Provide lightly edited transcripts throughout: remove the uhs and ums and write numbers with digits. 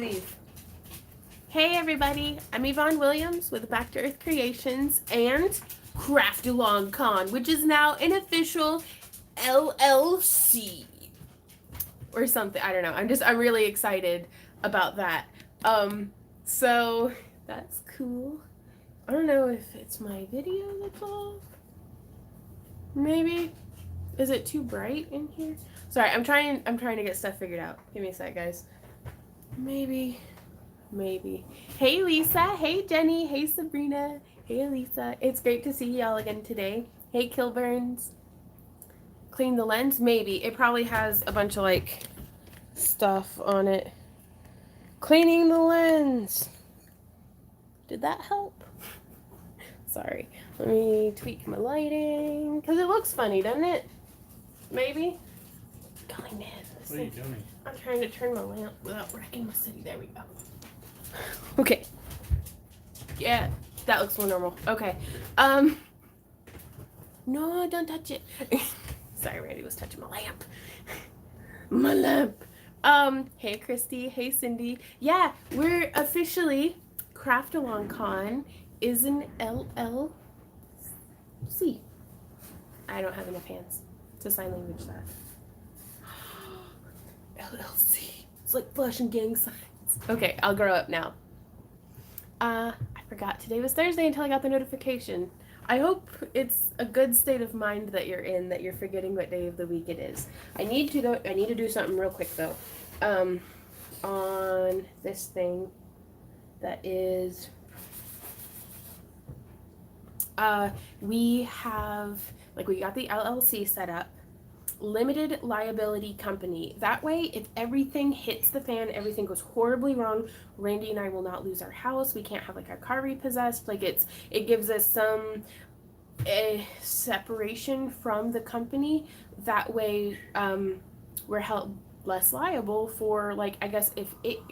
Leave. Hey everybody, I'm Yvonne Williams with Back to Earth Creations and Craftalong Con, which is now an official LLC or something. I don't know. I'm really excited about that. So that's cool. I don't know if it's my video that's off. Maybe. Is it too bright in here? Sorry, I'm trying to get stuff figured out. Give me a sec, guys. Maybe. Hey Lisa, hey Jenny, hey Sabrina, hey Elisa. It's great to see y'all again today. Hey Kilburns. Clean the lens? Maybe. It probably has a bunch of like stuff on it. Cleaning the lens. Did that help? Sorry. Let me tweak my lighting. Because it looks funny, doesn't it? Maybe? Golly man. What are you doing? I'm trying to turn my lamp without wrecking my city. There we go. Okay. Yeah, that looks more normal. Okay. No, don't touch it. Sorry, Randy was touching my lamp. My lamp. Hey Christy, hey Cindy. Yeah, we're officially Craftalong Con is an LLC. I don't have enough hands. It's a sign language that. LLC. It's like flush and gang signs. Okay, I'll grow up now. I forgot today was Thursday until I got the notification. I hope it's a good state of mind that you're in, that you're forgetting what day of the week it is. I need to do something real quick though. On this thing that is we got the LLC set up. Limited liability company. That way, if everything hits the fan, everything goes horribly wrong, Randy and I will not lose our house. We can't have like our car repossessed. Like it gives us some separation from the company. That way, we're held less liable for like, I guess if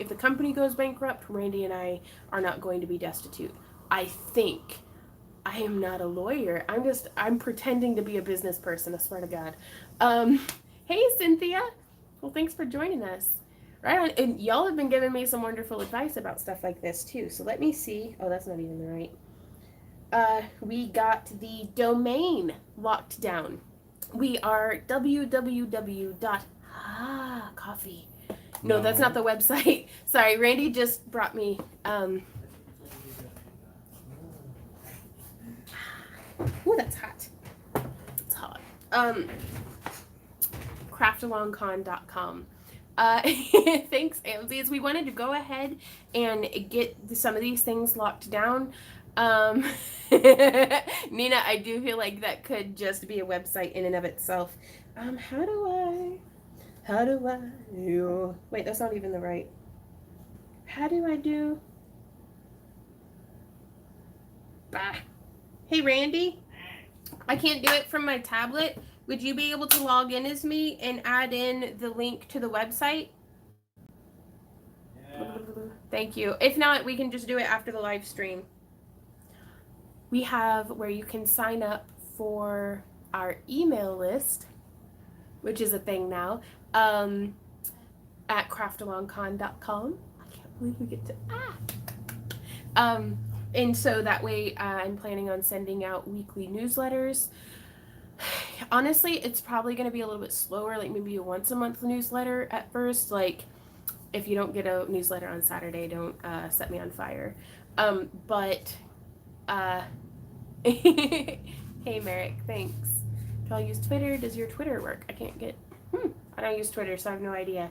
the company goes bankrupt, Randy and I are not going to be destitute. I think. I am not a lawyer. I'm pretending to be a business person, I swear to God. Hey Cynthia. Well, thanks for joining us. Right on. And y'all have been giving me some wonderful advice about stuff like this too. So let me see. Oh, that's not even right. We got the domain locked down. We are www.coffee. No, that's not the website. Sorry, Randy just brought me ooh, that's hot. It's hot. Craftalongcon.com. Thanks, Amzies. We wanted to go ahead and get some of these things locked down. Nina, I do feel like that could just be a website in and of itself. How do I wait, that's not even the right. How do I do? Bah. Hey, Randy, I can't do it from my tablet. Would you be able to log in as me and add in the link to the website? Yeah. Thank you. If not, we can just do it after the live stream. We have where you can sign up for our email list, which is a thing now, at craftalongcon.com. I can't believe we get to, and so that way I'm planning on sending out weekly newsletters. Honestly, it's probably going to be a little bit slower, like maybe a once a month newsletter at first. Like if you don't get a newsletter on Saturday, don't set me on fire. Hey Merrick, thanks. Do I use Twitter? Does your Twitter work? I can't get, I don't use Twitter, so I have no idea.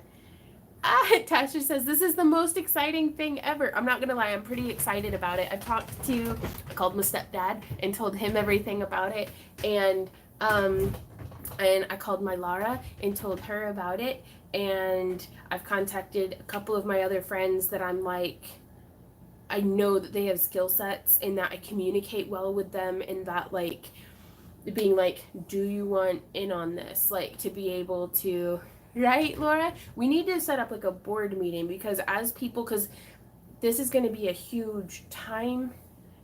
Tasha says, this is the most exciting thing ever. I'm not going to lie, I'm pretty excited about it. I called my stepdad and told him everything about it. And I called my Lara and told her about it. And I've contacted a couple of my other friends that I'm like, I know that they have skill sets and that I communicate well with them, and that like being like, do you want in on this? Like to be able to, right, Laura? We need to set up like a board meeting because this is going to be a huge time.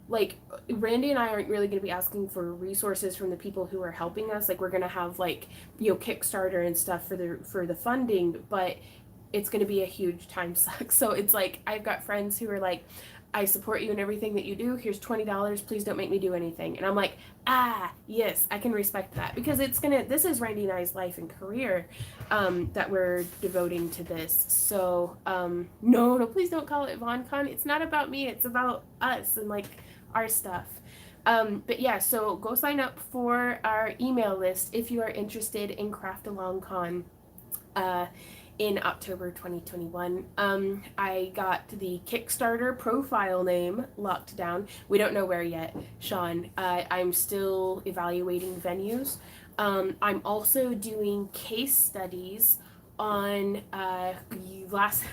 Like Randy and I aren't really going to be asking for resources from the people who are helping us. Like we're going to have like, Kickstarter and stuff for the funding, but it's going to be a huge time suck. So it's like, I've got friends who are like, I support you in everything that you do. Here's $20. Please don't make me do anything. And I'm like, yes, I can respect that, because this is Randy and I's life and career that we're devoting to this. So, no, please don't call it VonCon. It's not about me. It's about us and like our stuff. But yeah, so go sign up for our email list if you are interested in Craft Along Con. In October 2021. I got the Kickstarter profile name locked down. We don't know where yet, Sean. I'm still evaluating venues. I'm also doing case studies on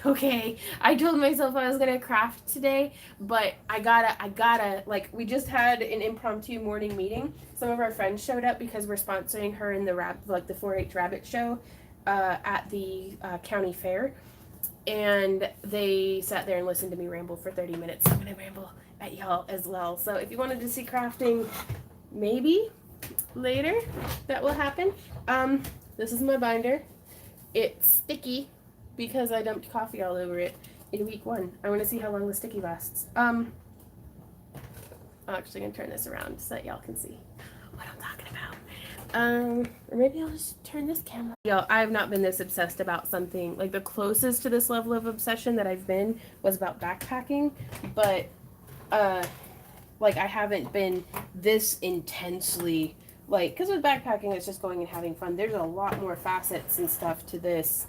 okay, I told myself I was gonna craft today, but I gotta like, we just had an impromptu morning meeting. Some of our friends showed up because we're sponsoring her in the 4-H rabbit show at the county fair, and they sat there and listened to me ramble for 30 minutes. So I'm gonna ramble at y'all as well. So if you wanted to see crafting, maybe later that will happen. This is my binder. It's sticky because I dumped coffee all over it in week 1. I want to see how long the sticky lasts. I'm actually gonna turn this around so that y'all can see what I'm talking about. Or maybe I'll just turn this camera. Yo, I have not been this obsessed about something. Like, the closest to this level of obsession that I've been was about backpacking, but, like, I haven't been this intensely, like, because with backpacking, it's just going and having fun. There's a lot more facets and stuff to this.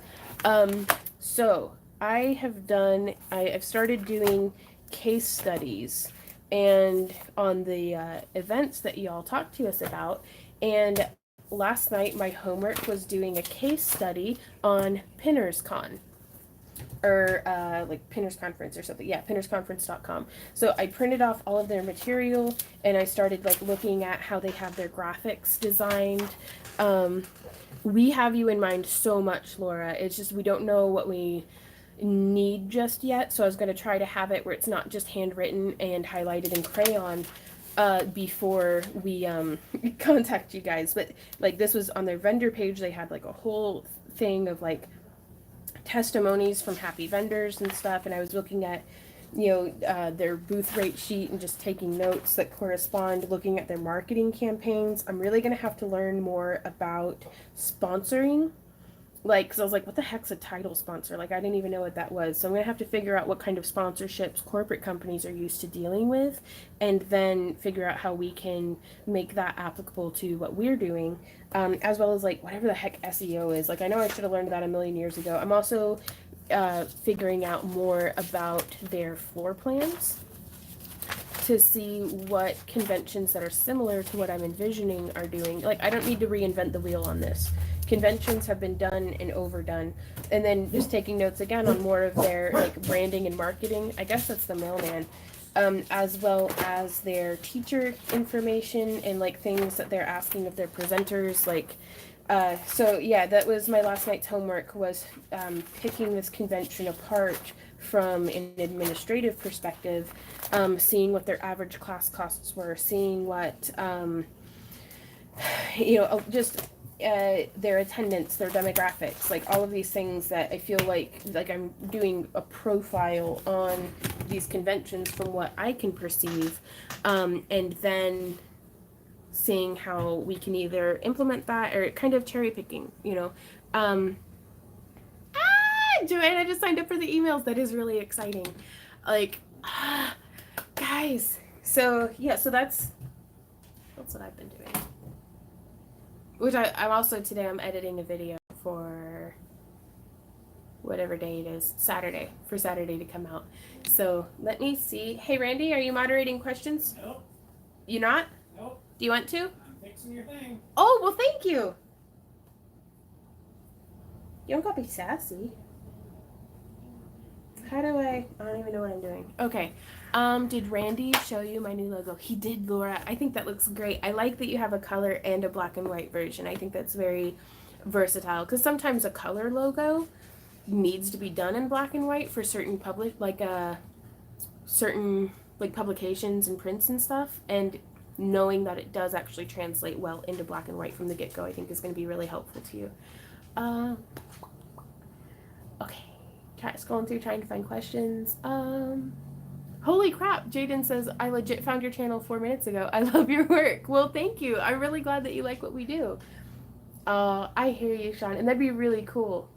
So, I've started doing case studies, and on the, events that y'all talked to us about. And last night, my homework was doing a case study on Pinners Con, or like Pinners Conference or something. Yeah, pinnersconference.com. So I printed off all of their material, and I started like looking at how they have their graphics designed. We have you in mind so much, Laura. It's just we don't know what we need just yet. So I was going to try to have it where it's not just handwritten and highlighted in crayon before we contact you guys. But like, this was on their vendor page. They had like a whole thing of like testimonies from happy vendors and stuff, and I was looking at, you know, their booth rate sheet and just taking notes that correspond, looking at their marketing campaigns. I'm really gonna have to learn more about sponsoring, like, because I was like, what the heck's a title sponsor? Like, I didn't even know what that was. So I'm going to have to figure out what kind of sponsorships corporate companies are used to dealing with, and then figure out how we can make that applicable to what we're doing, as well as, like, whatever the heck SEO is. Like, I know I should have learned that a million years ago. I'm also figuring out more about their floor plans to see what conventions that are similar to what I'm envisioning are doing. Like, I don't need to reinvent the wheel on this. Conventions have been done and overdone. And then just taking notes again on more of their like branding and marketing. I guess that's the mailman. As well as their teacher information and like things that they're asking of their presenters. Like, so yeah, that was my last night's homework, was picking this convention apart from an administrative perspective, seeing what their average class costs were, seeing what, you know, just their attendance, their demographics, like all of these things that I feel like I'm doing a profile on these conventions from what I can perceive, and then seeing how we can either implement that or kind of cherry picking, you know. Joanna just signed up for the emails. That is really exciting. Like, guys. So yeah, so that's what I've been doing. Which I'm also, today I'm editing a video for whatever day it is, Saturday, for Saturday to come out. So let me see. Hey Randy, are you moderating questions? Nope. You not? Nope. Do you want to? I'm fixing your thing. Oh, well, thank you. You don't gotta be sassy. How do I don't even know what I'm doing. Okay. Did Randy show you my new logo? He did, Laura. I think that looks great. I like that you have a color and a black and white version. I think that's very versatile, because sometimes a color logo needs to be done in black and white for certain certain like publications and prints and stuff, and knowing that it does actually translate well into black and white from the get-go, I think is going to be really helpful to you. Okay. scrolling through trying to find questions. Holy crap, Jaden says, I legit found your channel 4 minutes ago. I love your work. Well, thank you. I'm really glad that you like what we do. I hear you, Sean, and that'd be really cool.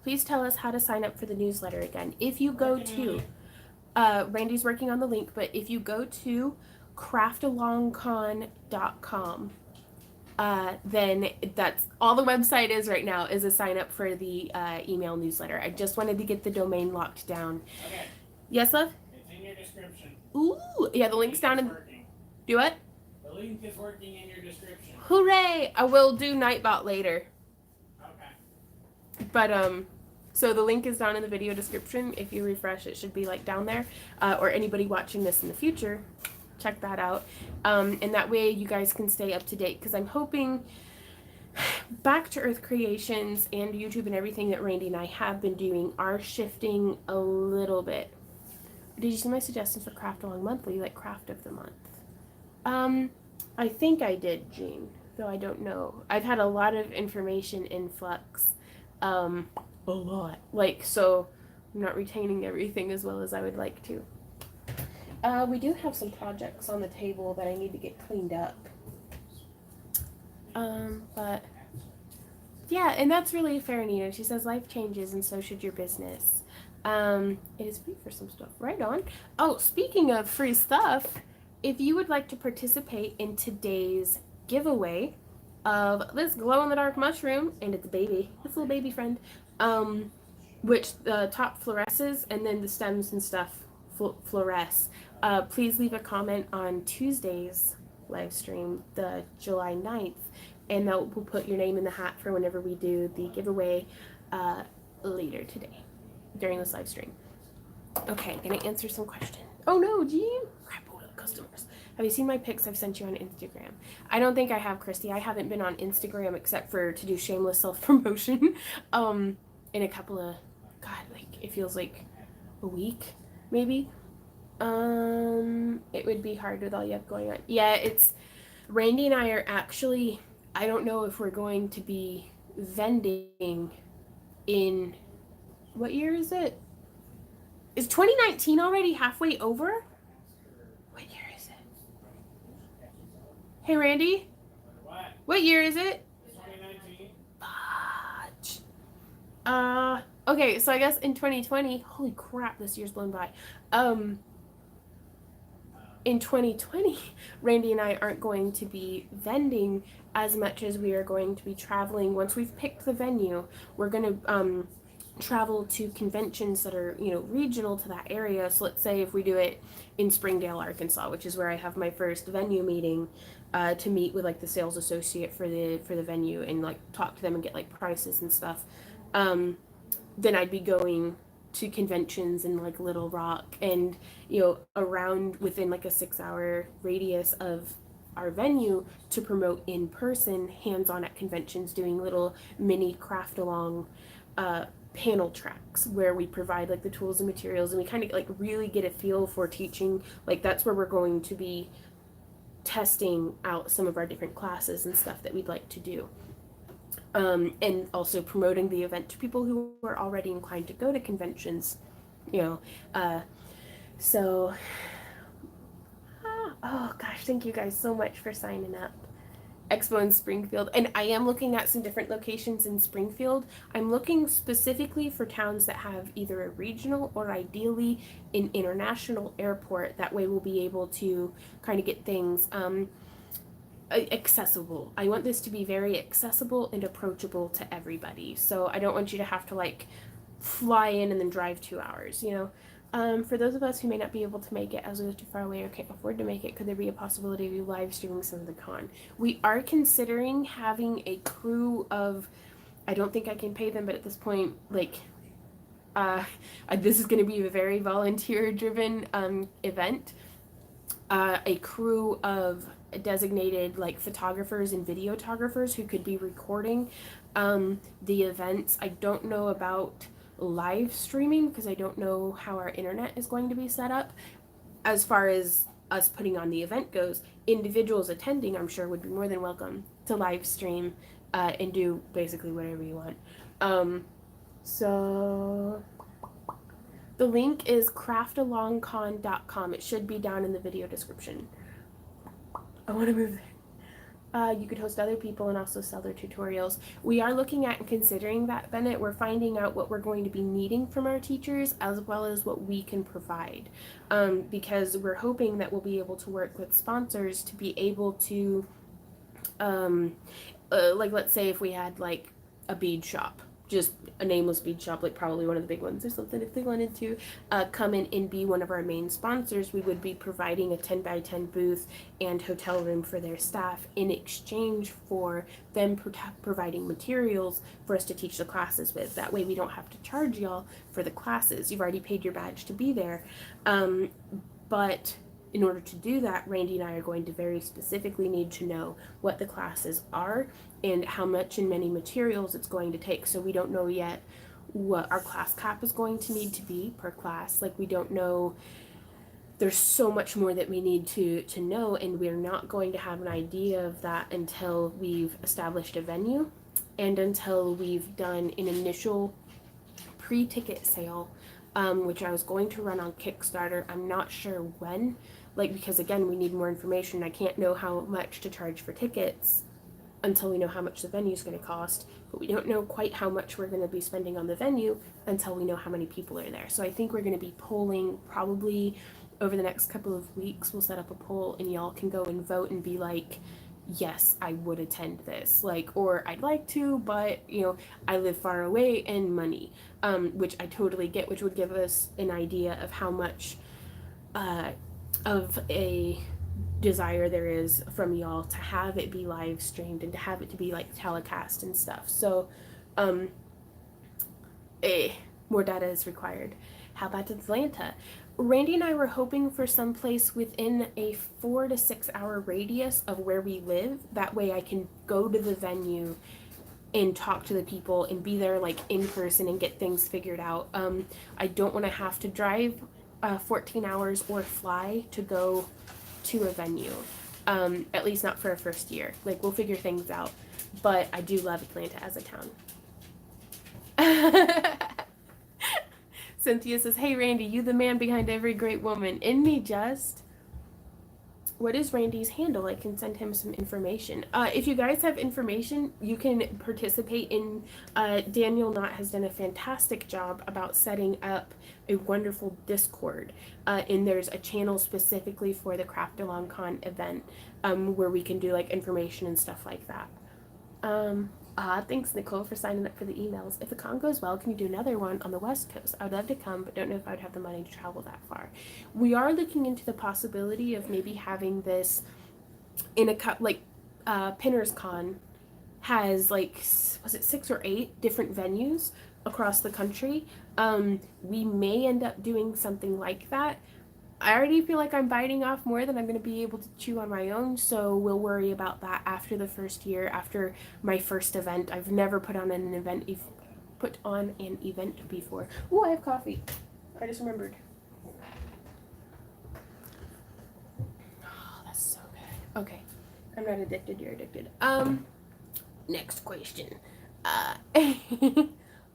Please tell us how to sign up for the newsletter again. If you go to, Randy's working on the link, but if you go to craftalongcon.com, then that's all the website is right now is a sign up for the email newsletter. I just wanted to get the domain locked down. Okay. Yes, love? It's in your description. Ooh, yeah, the link's down in. Working. Do what? The link is working in your description. Hooray! I will do Nightbot later. Okay. But so the link is down in the video description. If you refresh, it should be like down there. Or anybody watching this in the future, check that out. And that way you guys can stay up to date, because I'm hoping Back to Earth Creations and YouTube and everything that Randy and I have been doing are shifting a little bit. Did you see my suggestions for Craft Along Monthly, like Craft of the Month? I think I did, Jean, though I don't know. I've had a lot of information influx. A lot. Like, so I'm not retaining everything as well as I would like to. We do have some projects on the table that I need to get cleaned up. But yeah, and that's really fair, Nina. She says life changes and so should your business. It is free for some stuff. Right on. Oh, speaking of free stuff, if you would like to participate in today's giveaway of this glow-in-the-dark mushroom, and it's a baby, this little baby friend, which the top fluoresces and then the stems and stuff fluoresce, please leave a comment on Tuesday's live stream, the July 9th, and that will put your name in the hat for whenever we do the giveaway later today during this live stream. Okay, I'm gonna answer some questions. Oh no, Jean! Crap, customers. Have you seen my pics I've sent you on Instagram? I don't think I have, Christy. I haven't been on Instagram except for to do shameless self-promotion in a couple of, God, like, it feels like a week, maybe. It would be hard with all you have going on. Yeah, it's, Randy and I are actually, I don't know if we're going to be vending in, what year is it? Is 2019 already halfway over? What year is it? Hey, Randy? What year is it? 2019. Fudge. Okay, so I guess in 2020, holy crap, this year's blown by. In 2020, Randy and I aren't going to be vending as much as we are going to be traveling. Once we've picked the venue, we're going to travel to conventions that are, you know, regional to that area. So let's say if we do it in Springdale, Arkansas, which is where I have my first venue meeting, to meet with like the sales associate for the venue and like talk to them and get like prices and stuff. Then I'd be going to conventions in like Little Rock and, you know, around within like a 6-hour radius of our venue to promote in person, hands-on at conventions, doing little mini craft along panel tracks where we provide like the tools and materials, and we kind of like really get a feel for teaching. Like that's where we're going to be testing out some of our different classes and stuff that we'd like to do. And also promoting the event to people who are already inclined to go to conventions, you know. So, oh gosh, thank you guys so much for signing up. Expo in Springfield, and I am looking at some different locations in Springfield. I'm looking specifically for towns that have either a regional or ideally an international airport. That way we'll be able to kind of get things accessible. I want this to be very accessible and approachable to everybody. So I don't want you to have to like fly in and then drive 2 hours, you know. For those of us who may not be able to make it as we live too far away or can't afford to make it, could there be a possibility of you live streaming some of the con? We are considering having a crew of, I don't think I can pay them, but at this point, like, this is going to be a very volunteer driven event. A crew of designated like photographers and videographers who could be recording the events. I don't know about live streaming because I don't know how our internet is going to be set up. As far as us putting on the event goes, individuals attending I'm sure would be more than welcome to live stream and do basically whatever you want. So The link is craftalongcon.com. It should be down in the video description. I want to move there. You could host other people and also sell their tutorials. We are looking at and considering that, Bennett. We're finding out what we're going to be needing from our teachers as well as what we can provide, because we're hoping that we'll be able to work with sponsors to be able to, like, let's say if we had like a bead shop, just a nameless bead shop, like probably one of the big ones or something, if they wanted to come in and be one of our main sponsors, we would be providing a 10 by 10 booth and hotel room for their staff in exchange for them providing materials for us to teach the classes with. That way we don't have to charge y'all for the classes. You've already paid your badge to be there. But in order to do that, Randy and I are going to very specifically need to know what the classes are and how much and many materials it's going to take. So we don't know yet what our class cap is going to need to be per class. Like, we don't know. There's so much more that we need to know, and we're not going to have an idea of that until we've established a venue and until we've done an initial pre-ticket sale, which I was going to run on Kickstarter. I'm not sure when, like, because again, we need more information. I can't know how much to charge for tickets until we know how much the venue is going to cost, but we don't know quite how much we're going to be spending on the venue until we know how many people are there. So I think we're going to be polling probably over the next couple of weeks. We'll set up a poll and y'all can go and vote and be like, yes, I would attend this, like, or I'd like to, but you know, I live far away and money, which I totally get, which would give us an idea of how much of a desire there is from y'all to have it be live streamed and to have it to be like telecast and stuff. So more data is required. How about Atlanta? Randy and I were hoping for some place within a 4 to 6 hour radius of where we live. That way I can go to the venue and talk to the people and be there like in person and get things figured out. I don't want to have to drive 14 hours or fly to go to a venue, at least not for a first year. Like, we'll figure things out, but I do love Atlanta as a town. Cynthia says, hey Randy, you the man behind every great woman. Isn't he just? What is Randy's handle? I can send him some information. If you guys have information, you can participate in, Daniel Knott has done a fantastic job about setting up a wonderful Discord. And there's a channel specifically for the Craft Along Con event, where we can do like information and stuff like that. Thanks Nicole for signing up for the emails. If the con goes well, can you do another one on the West Coast? I would love to come, but don't know if I would have the money to travel that far. We are looking into the possibility of maybe having this in a cut, like, Pinners Con has like, was it 6 or 8 different venues across the country. We may end up doing something like that. I already feel like I'm biting off more than I'm going to be able to chew on my own, so we'll worry about that after the first year, after my first event. I've never put on an event before. Oh, I have coffee. I just remembered. Oh, that's so good. Okay. I'm not addicted, you're addicted. Next question.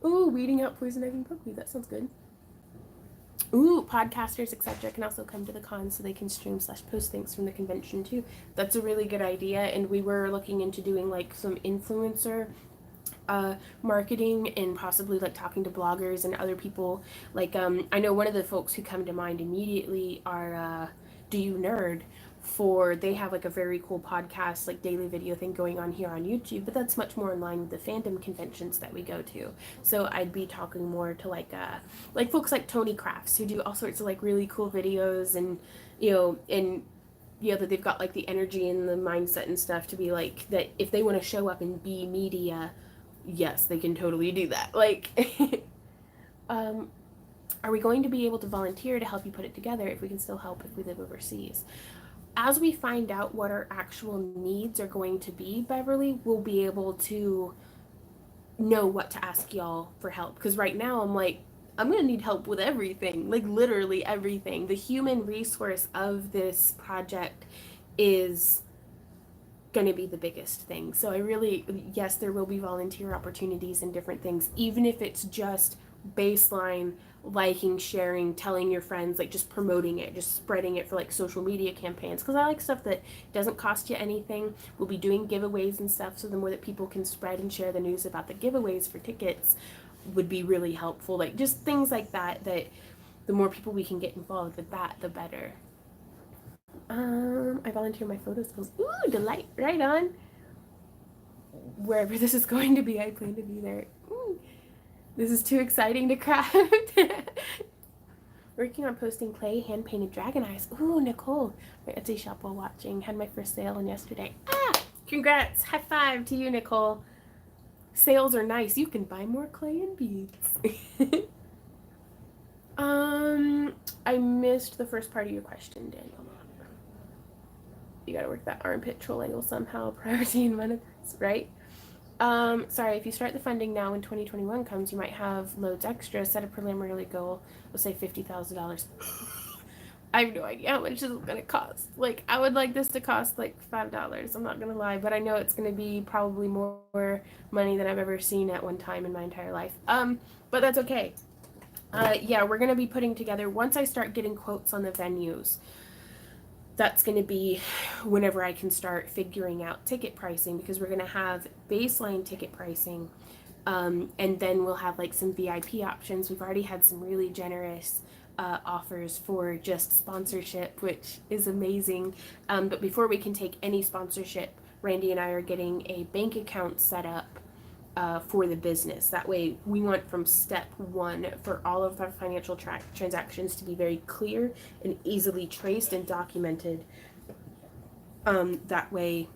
Ooh, weeding out poison ivy and pokeweed. That sounds good. Ooh, podcasters, etc. can also come to the con so they can stream/post things from the convention too. That's a really good idea, and we were looking into doing like some influencer marketing and possibly like talking to bloggers and other people. Like, I know one of the folks who come to mind immediately are Do You Nerd? They have like a very cool podcast, like daily video thing going on here on YouTube, but that's much more in line with the fandom conventions that we go to. So I'd be talking more to like folks like Tony Crafts, who do all sorts of like really cool videos, and that they've got like the energy and the mindset and stuff to be like that. If they want to show up and be media, yes, they can totally do that. Like, are we going to be able to volunteer to help you put it together if we can still help if we live overseas? As we find out what our actual needs are going to be, Beverly, we'll be able to know what to ask y'all for help. Because right now I'm like, I'm going to need help with everything, like literally everything. The human resource of this project is going to be the biggest thing. So yes, there will be volunteer opportunities and different things, even if it's just baseline liking, sharing, telling your friends, like just promoting it, just spreading it for like social media campaigns, because I like stuff that doesn't cost you anything. We'll be doing giveaways and stuff, so the more that people can spread and share the news about the giveaways for tickets would be really helpful. Like just things like that, that the more people we can get involved with that, the better. I volunteer my photo skills. Ooh, delight, right on. Wherever this is going to be, I plan to be there. Ooh, this is too exciting to craft. Working on posting clay hand-painted dragon eyes. Ooh, Nicole. My Etsy shop while watching. Had my first sale on yesterday. Ah, congrats. High five to you, Nicole. Sales are nice. You can buy more clay and beads. I missed the first part of your question, Daniel. You gotta work that armpit troll angle somehow. Priority in one of those, right? Sorry, if you start the funding now when 2021 comes, you might have loads extra. Set a preliminary goal, let's say $50,000. I have no idea how much this is gonna cost. Like, I would like this to cost like $5. I'm not gonna lie, but I know it's gonna be probably more money than I've ever seen at one time in my entire life. But that's okay. Yeah, we're gonna be putting together, once I start getting quotes on the venues, that's going to be whenever I can start figuring out ticket pricing, because we're going to have baseline ticket pricing, and then we'll have like some VIP options. We've already had some really generous offers for just sponsorship, which is amazing. But before we can take any sponsorship, Randy and I are getting a bank account set up for the business. That way, we want from step one for all of our financial transactions to be very clear and easily traced and documented. That way,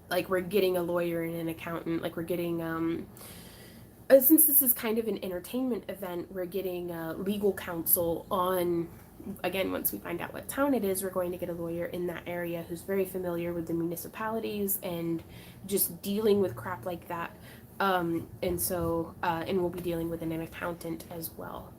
like, we're getting a lawyer and an accountant, like we're getting since this is kind of an entertainment event, we're getting legal counsel on, again, once we find out what town it is, we're going to get a lawyer in that area who's very familiar with the municipalities and just dealing with crap like that. And we'll be dealing with an accountant as well.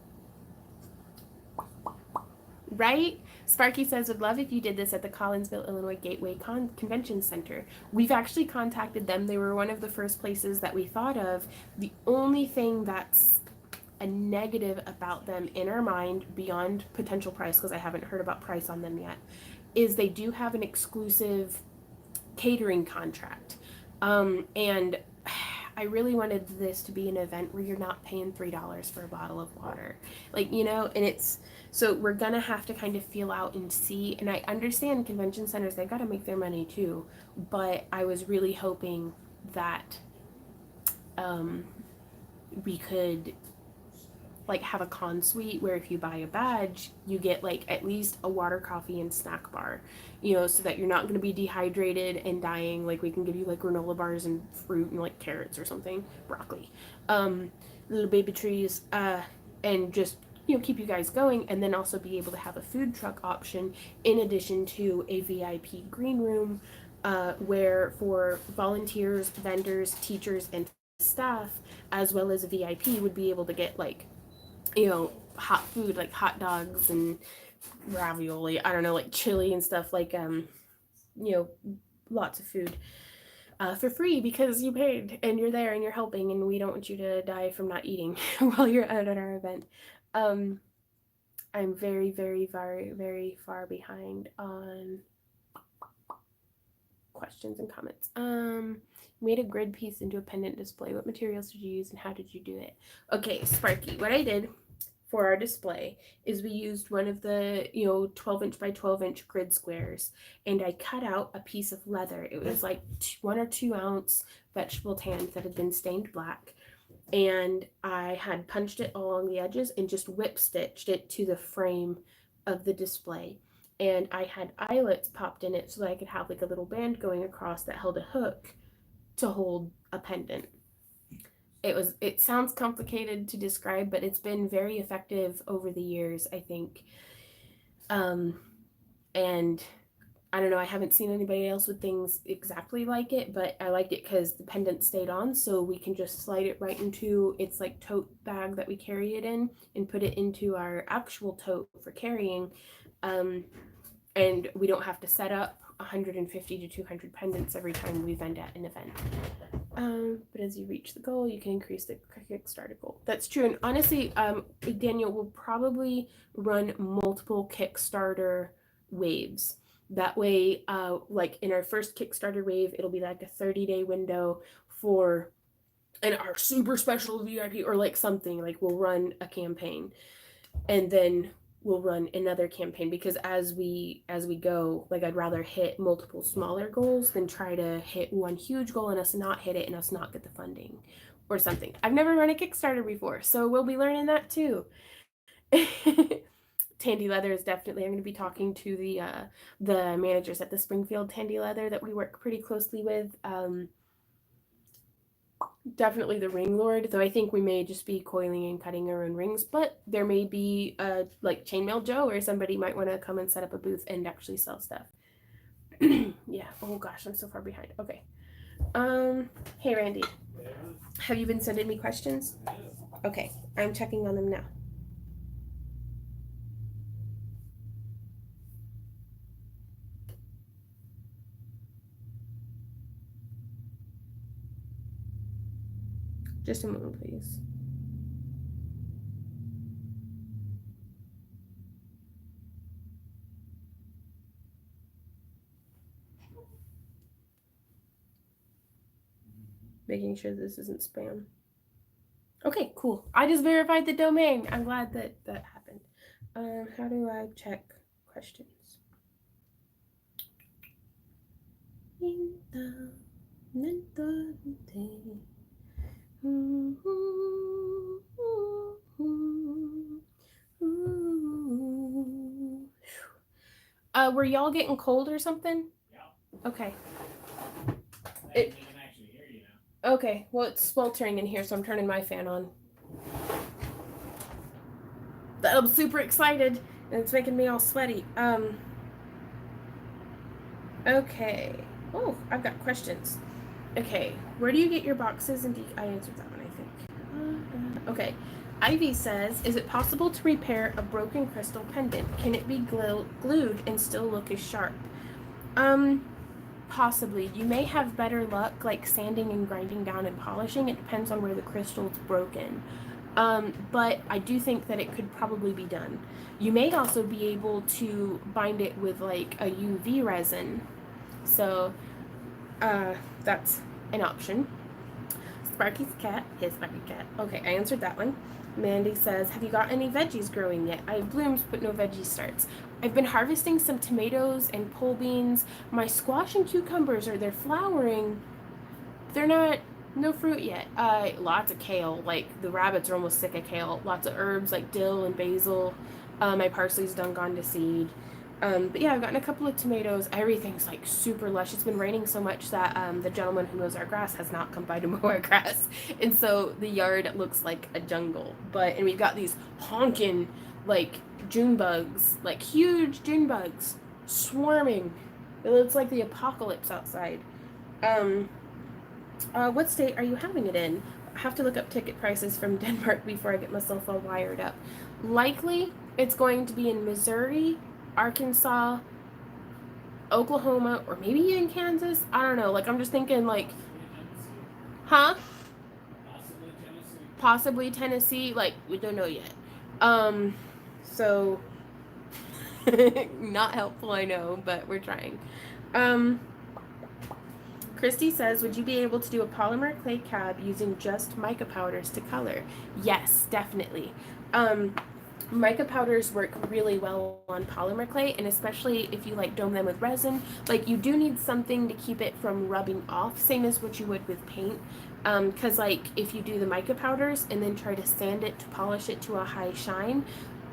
Right? Sparky says, would love if you did this at the Collinsville, Illinois Gateway Convention Center. We've actually contacted them. They were one of the first places that we thought of. The only thing that's a negative about them in our mind, beyond potential price, because I haven't heard about price on them yet, is they do have an exclusive catering contract. And I really wanted this to be an event where you're not paying $3 for a bottle of water. Like, you know, and it's, so we're gonna have to kind of feel out and see, and I understand convention centers, they've got to make their money too, but I was really hoping that we could like have a con suite where if you buy a badge, you get like at least a water, coffee, and snack bar, you know, so that you're not going to be dehydrated and dying. Like, we can give you like granola bars and fruit and like carrots or something, broccoli, little baby trees, and just, you know, keep you guys going, and then also be able to have a food truck option in addition to a VIP green room, where for volunteers, vendors, teachers, and staff, as well as a VIP, would be able to get like, you know, hot food like hot dogs and ravioli, I don't know, like chili and stuff, like you know, lots of food for free, because you paid and you're there and you're helping, and we don't want you to die from not eating while you're out at our event. I'm very, very, very, very far behind on questions and comments. Made a grid piece into a pendant display. What materials did you use and how did you do it? Okay, Sparky, what I did for our display is we used one of the, you know, 12-inch by 12-inch grid squares, and I cut out a piece of leather. It was like 1 or 2 ounce vegetable tan that had been stained black, and I had punched it along the edges and just whip stitched it to the frame of the display. And I had eyelets popped in it so that I could have like a little band going across that held a hook to hold a pendant. It sounds complicated to describe, but it's been very effective over the years, I think. And I don't know, I haven't seen anybody else with things exactly like it, but I liked it because the pendant stayed on, so we can just slide it right into its like tote bag that we carry it in and put it into our actual tote for carrying. And we don't have to set up 150 to 200 pendants every time we vend at an event. But as you reach the goal, you can increase the Kickstarter goal. That's true. And honestly, Daniel will probably run multiple Kickstarter waves. That way, like in our first Kickstarter wave, it'll be like a 30-day window for our super special VIP or like something. Like we'll run a campaign, and then we'll run another campaign, because as we go, like I'd rather hit multiple smaller goals than try to hit one huge goal and us not hit it and us not get the funding or something. I've never run a Kickstarter before, so we'll be learning that too. Tandy Leather is definitely, I'm going to be talking to the managers at the Springfield Tandy Leather that we work pretty closely with. Definitely the ring lord, though I think we may just be coiling and cutting our own rings, but there may be like Chainmail Joe or somebody might want to come and set up a booth and actually sell stuff. Yeah. Oh gosh, I'm so far behind. Okay. Hey Randy, Yeah. have you been sending me questions? Okay, I'm checking on them now. Just a moment, please. Making sure this isn't spam. Okay, cool. I just verified the domain. I'm glad that that happened. How do I check questions? Were y'all getting cold or something? Yeah. Okay. You can actually hear you now. Okay. Well, it's sweltering in here, so I'm turning my fan on. I'm super excited, and it's making me all sweaty. Okay. Oh, I've got questions. Okay. Where do you get your boxes? And I answered that one, I think. Okay. Ivy says, is it possible to repair a broken crystal pendant? Can it be glued and still look as sharp? Possibly. You may have better luck like sanding and grinding down and polishing. It depends on where the crystal's broken. But I do think that it could probably be done. You may also be able to bind it with like a UV resin. So that's an option. Sparky's cat, his Sparky cat. Okay, I answered that one. Mandy says, have you got any veggies growing yet? I have blooms, but no veggie starts. I've been harvesting some tomatoes and pole beans. My squash and cucumbers they're flowering. They're not, no fruit yet. Lots of kale. Like, the rabbits are almost sick of kale. Lots of herbs like dill and basil. My parsley's done gone to seed. But yeah, I've gotten a couple of tomatoes. Everything's like super lush. It's been raining so much that the gentleman who mows our grass has not come by to mow our grass. And so the yard looks like a jungle. And we've got these honking like June bugs, like huge June bugs swarming. It looks like the apocalypse outside. What state are you having it in? I have to look up ticket prices from Denmark before I get myself all wired up. Likely it's going to be in Missouri, Arkansas, Oklahoma, or maybe even Kansas. I don't know. Like, I'm just thinking, like, huh? Possibly Tennessee. Like, we don't know yet. So, not helpful, I know, but we're trying. Christy says, would you be able to do a polymer clay cab using just mica powders to color? Yes, definitely. Mica powders work really well on polymer clay, and especially if you like dome them with resin. Like, you do need something to keep it from rubbing off, same as what you would with paint. Because like if you do the mica powders and then try to sand it to polish it to a high shine,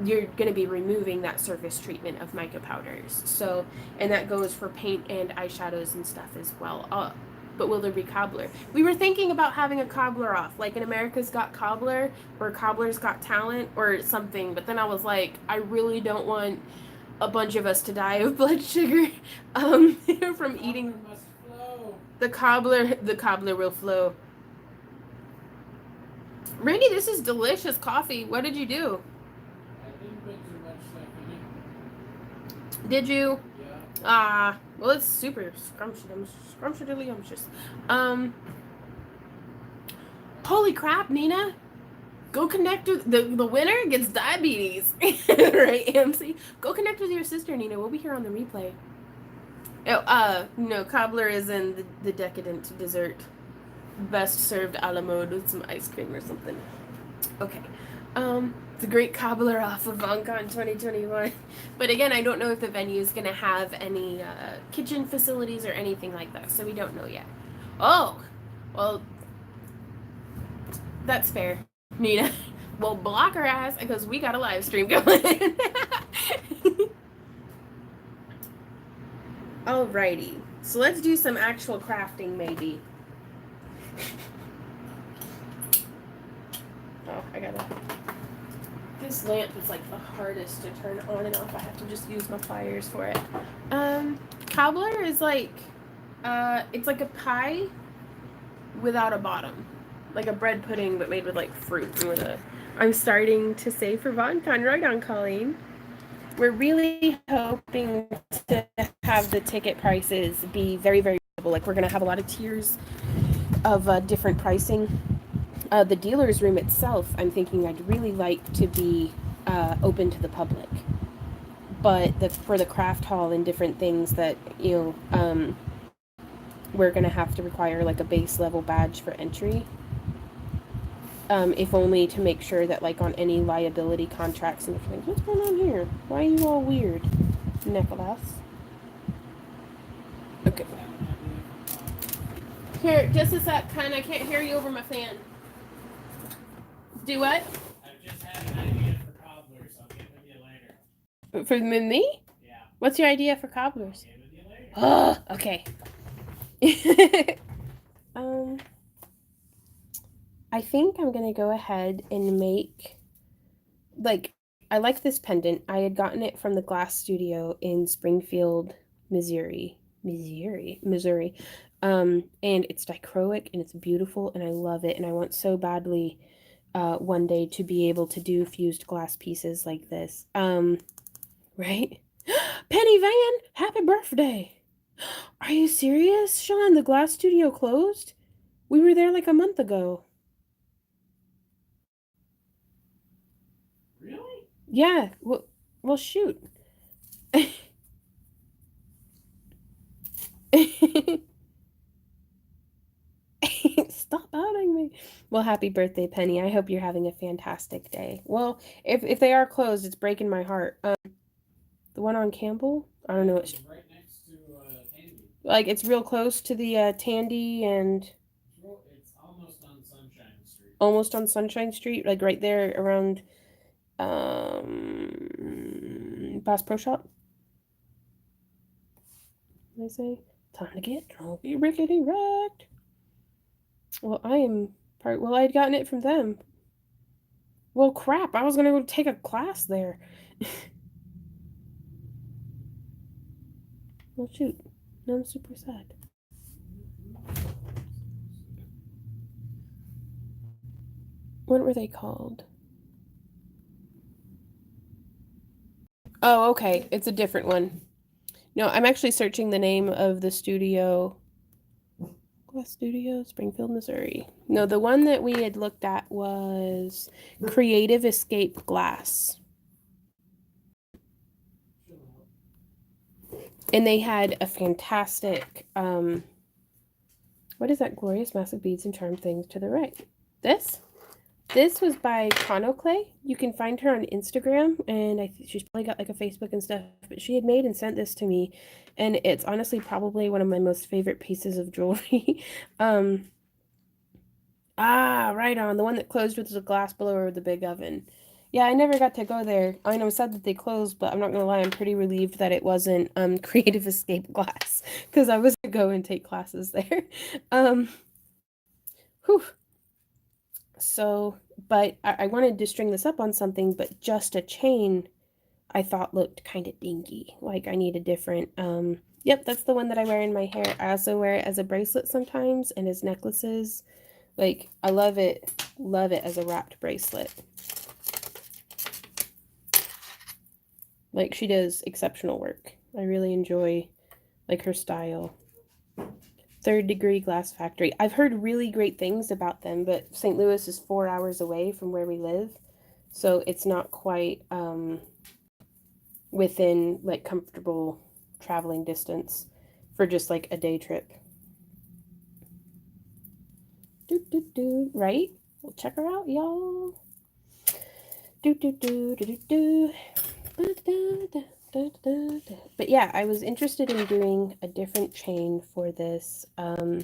you're going to be removing that surface treatment of mica powders. So, and that goes for paint and eyeshadows and stuff as well. But will there be Cobbler? We were thinking about having a Cobbler off, like an America's Got Cobbler or Cobbler's Got Talent or something. But then I was like, I really don't want a bunch of us to die of blood sugar from eating. The Cobbler will flow. Randy, this is delicious coffee. What did you do? I didn't put too much stuff in it. Did you? Yeah. Well, it's super scrumptious. Holy crap, Nina! Go connect with the winner gets diabetes, right, MC? Go connect with your sister, Nina. We'll be here on the replay. Oh, no, Cobbler is in the decadent dessert. Best served a la mode with some ice cream or something. Okay. The Great Cobbler off of VonCon 2021. But again, I don't know if the venue is going to have any kitchen facilities or anything like that, so we don't know yet. Oh, well, that's fair, Nina. Well, block her ass because we got a live stream going. Alrighty, so let's do some actual crafting, maybe. Oh, I gotta. This lamp is like the hardest to turn on and off. I have to just use my pliers for it. Cobbler is like, it's like a pie without a bottom, like a bread pudding but made with like fruit and with a. I'm starting to save for VonCon. Right on, Colleen. We're really hoping to have the ticket prices be very, very reasonable. Like we're gonna have a lot of tiers of different pricing. The dealer's room itself, I'm thinking I'd really like to be open to the public. But for the craft hall and different things that, you know, we're going to have to require like a base level badge for entry. If only to make sure that like on any liability contracts and everything. What's going on here? Why are you all weird, Nicholas? Okay. Here, just a sec, Ken. I can't hear you over my fan. Do what? I've just had an idea for cobblers. I'll get with you later. For me? Yeah. What's your idea for cobblers? I'll get with you later. Oh, okay. I think I'm gonna go ahead and make, like, I like this pendant. I had gotten it from the glass studio in Springfield, Missouri. And it's dichroic and it's beautiful and I love it and I want so badly one day to be able to do fused glass pieces like this. Right? Penny Van, happy birthday. Are you serious, Sean? The glass studio closed? We were there like a month ago. Really? Yeah. Well, shoot. Stop outing me. Well, happy birthday, Penny. I hope you're having a fantastic day. Well, if they are closed, it's breaking my heart. The one on Campbell? I don't know. It's right next to Tandy. like it's real close to the Tandy and It's almost on Sunshine Street. almost on Sunshine Street, like right there around Bass Pro Shop. They say time to get drunky rickety wrecked. Well, I am part. Well, I had gotten it from them. Well, crap! I was gonna go take a class there. Well, shoot. Now I'm super sad. What were they called? Oh, okay. It's a different one. No, I'm actually searching the name of the studio. Glass Studio, Springfield, Missouri. No, the one that we had looked at was Creative Escape Glass. And they had a fantastic, what is that glorious massive beads and charm thing to the right? This? This was by Chrono Clay. You can find her on Instagram, and she's probably got like a Facebook and stuff, but she had made and sent this to me, and it's honestly probably one of my most favorite pieces of jewelry. Right on. The one that closed with the glass blower with the big oven. Yeah, I never got to go there. I mean, I'm sad that they closed, but I'm not gonna lie, I'm pretty relieved that it wasn't Creative Escape Glass, because I was gonna go and take classes there. Whew. So, but I wanted to string this up on something, but just a chain I thought looked kind of dinky. Like I need a different, yep, that's the one that I wear in my hair. I also wear it as a bracelet sometimes and as necklaces. Like, I love it as a wrapped bracelet. Like, she does exceptional work. I really enjoy, like, her style. Third Degree Glass Factory. I've heard really great things about them, but St. Louis is 4 hours away from where we live, so it's not quite within like comfortable traveling distance for just like a day trip. Right? Well, check her out, y'all. But yeah, I was interested in doing a different chain for this. I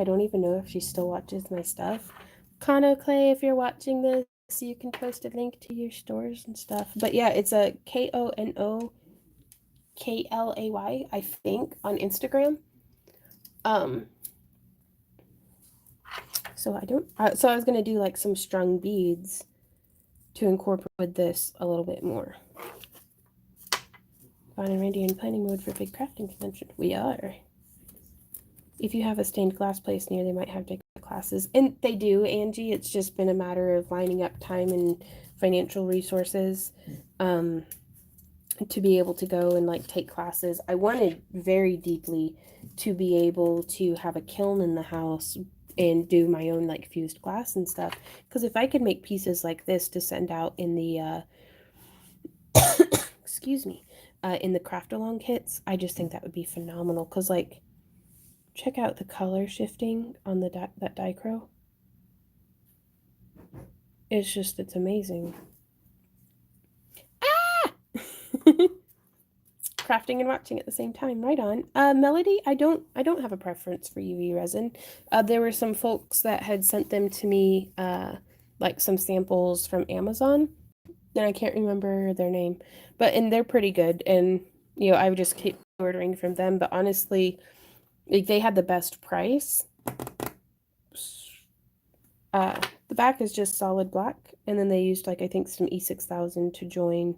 don't even know if she still watches my stuff. Chrono Clay, if you're watching this, you can post a link to your stores and stuff. But yeah, it's a KONOKLAY, I think, on Instagram. So I was gonna do like some strung beads to incorporate this a little bit more. Fine and Randy in planning mode for big crafting convention. We are. If you have a stained glass place near, they might have big classes. And they do, Angie. It's just been a matter of lining up time and financial resources to be able to go and like take classes. I wanted very deeply to be able to have a kiln in the house and do my own like fused glass and stuff. Because if I could make pieces like this to send out in the excuse me, in the craft along kits, I just think that would be phenomenal. Because like, check out the color shifting on the that dichro. It's amazing. Ah! Crafting and watching at the same time. Right on. Melody, I don't have a preference for UV resin. There were some folks that had sent them to me, like some samples from Amazon, and I can't remember their name, and they're pretty good. And I would just keep ordering from them. But honestly, like they had the best price. The back is just solid black, and then they used like I think some E6000 to join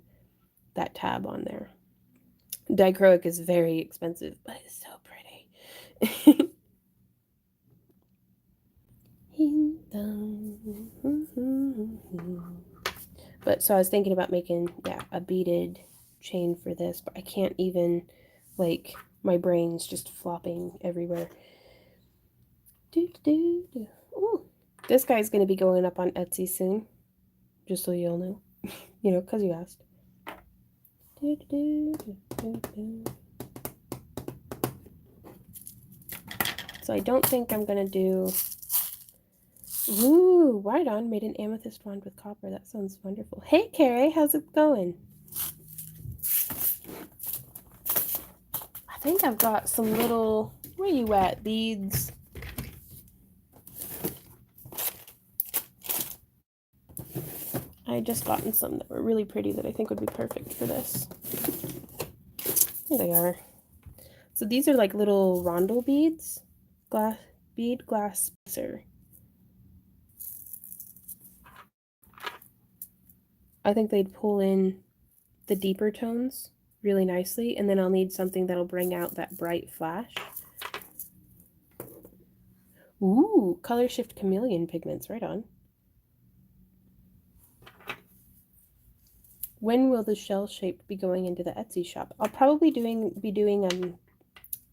that tab on there. Dichroic is very expensive, but it's so pretty. But so I was thinking about making a beaded chain for this, but I can't even, like, my brain's just flopping everywhere. Ooh. This guy's going to be going up on Etsy soon, just so you'll know. Because you asked. So I don't think I'm going to do... Ooh, right on. Made an amethyst wand with copper. That sounds wonderful. Hey, Carrie, how's it going? I think I've got some little... Where you at, beads? I just gotten some that were really pretty that I think would be perfect for this. Here they are. So these are like little rondel beads. Bead Glasser. I think they'd pull in the deeper tones really nicely, and then I'll need something that'll bring out that bright flash. Ooh, color shift chameleon pigments, right on. When will the shell shape be going into the Etsy shop? I'll probably be doing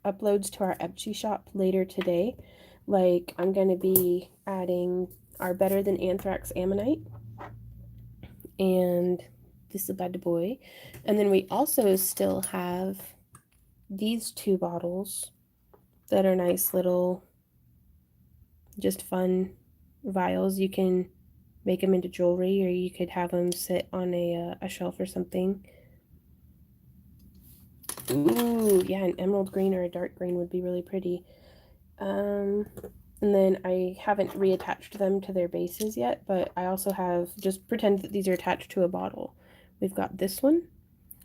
uploads to our Etsy shop later today. Like, I'm going to be adding our Better Than Anthrax Ammonite. And this is a bad boy. And then we also still have these two bottles that are nice little, just fun vials. You can make them into jewelry, or you could have them sit on a shelf or something. Ooh, yeah, an emerald green or a dark green would be really pretty. And then I haven't reattached them to their bases yet, but I also have, just pretend that these are attached to a bottle. We've got this one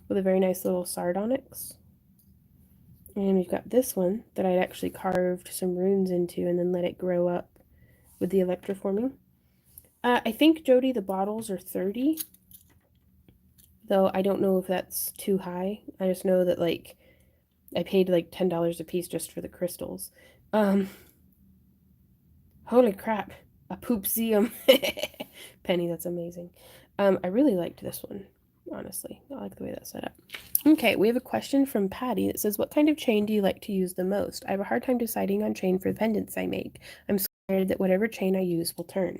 with a very nice little sardonyx. And we've got this one that I'd actually carved some runes into and then let it grow up with the electroforming. I think, Jody, the bottles are 30. Though I don't know if that's too high. I just know that, like, I paid like $10 a piece just for the crystals. Holy crap. A poopseum. Penny, that's amazing. I really liked this one. honestly. I like the way that's set up. Okay, we have a question from Patty that says, what kind of chain do you like to use the most? I have a hard time deciding on chain for the pendants I make. I'm scared that whatever chain I use will turn.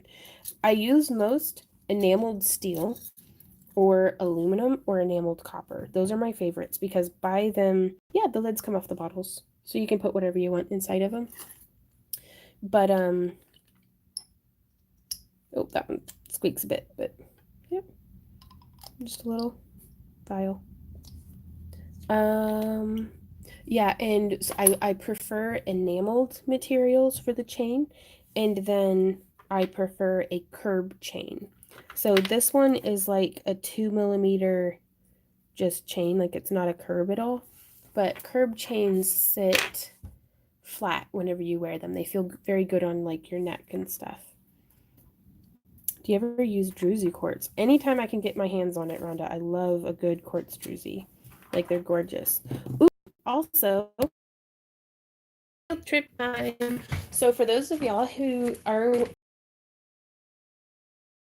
I use most enameled steel or aluminum or enameled copper. Those are my favorites because by them, yeah, the lids come off the bottles. So you can put whatever you want inside of them. But, oh, that one squeaks a bit, but yeah, just a little vial. Yeah, and so I prefer enameled materials for the chain, and then I prefer a curb chain. So this one is like a 2mm just chain, like it's not a curb at all, but curb chains sit flat whenever you wear them. They feel very good on like your neck and stuff. Do you ever use druzy quartz? Anytime I can get my hands on it, Rhonda. I love a good quartz druzy. Like, they're gorgeous. Ooh, also, trip time. So for those of y'all who are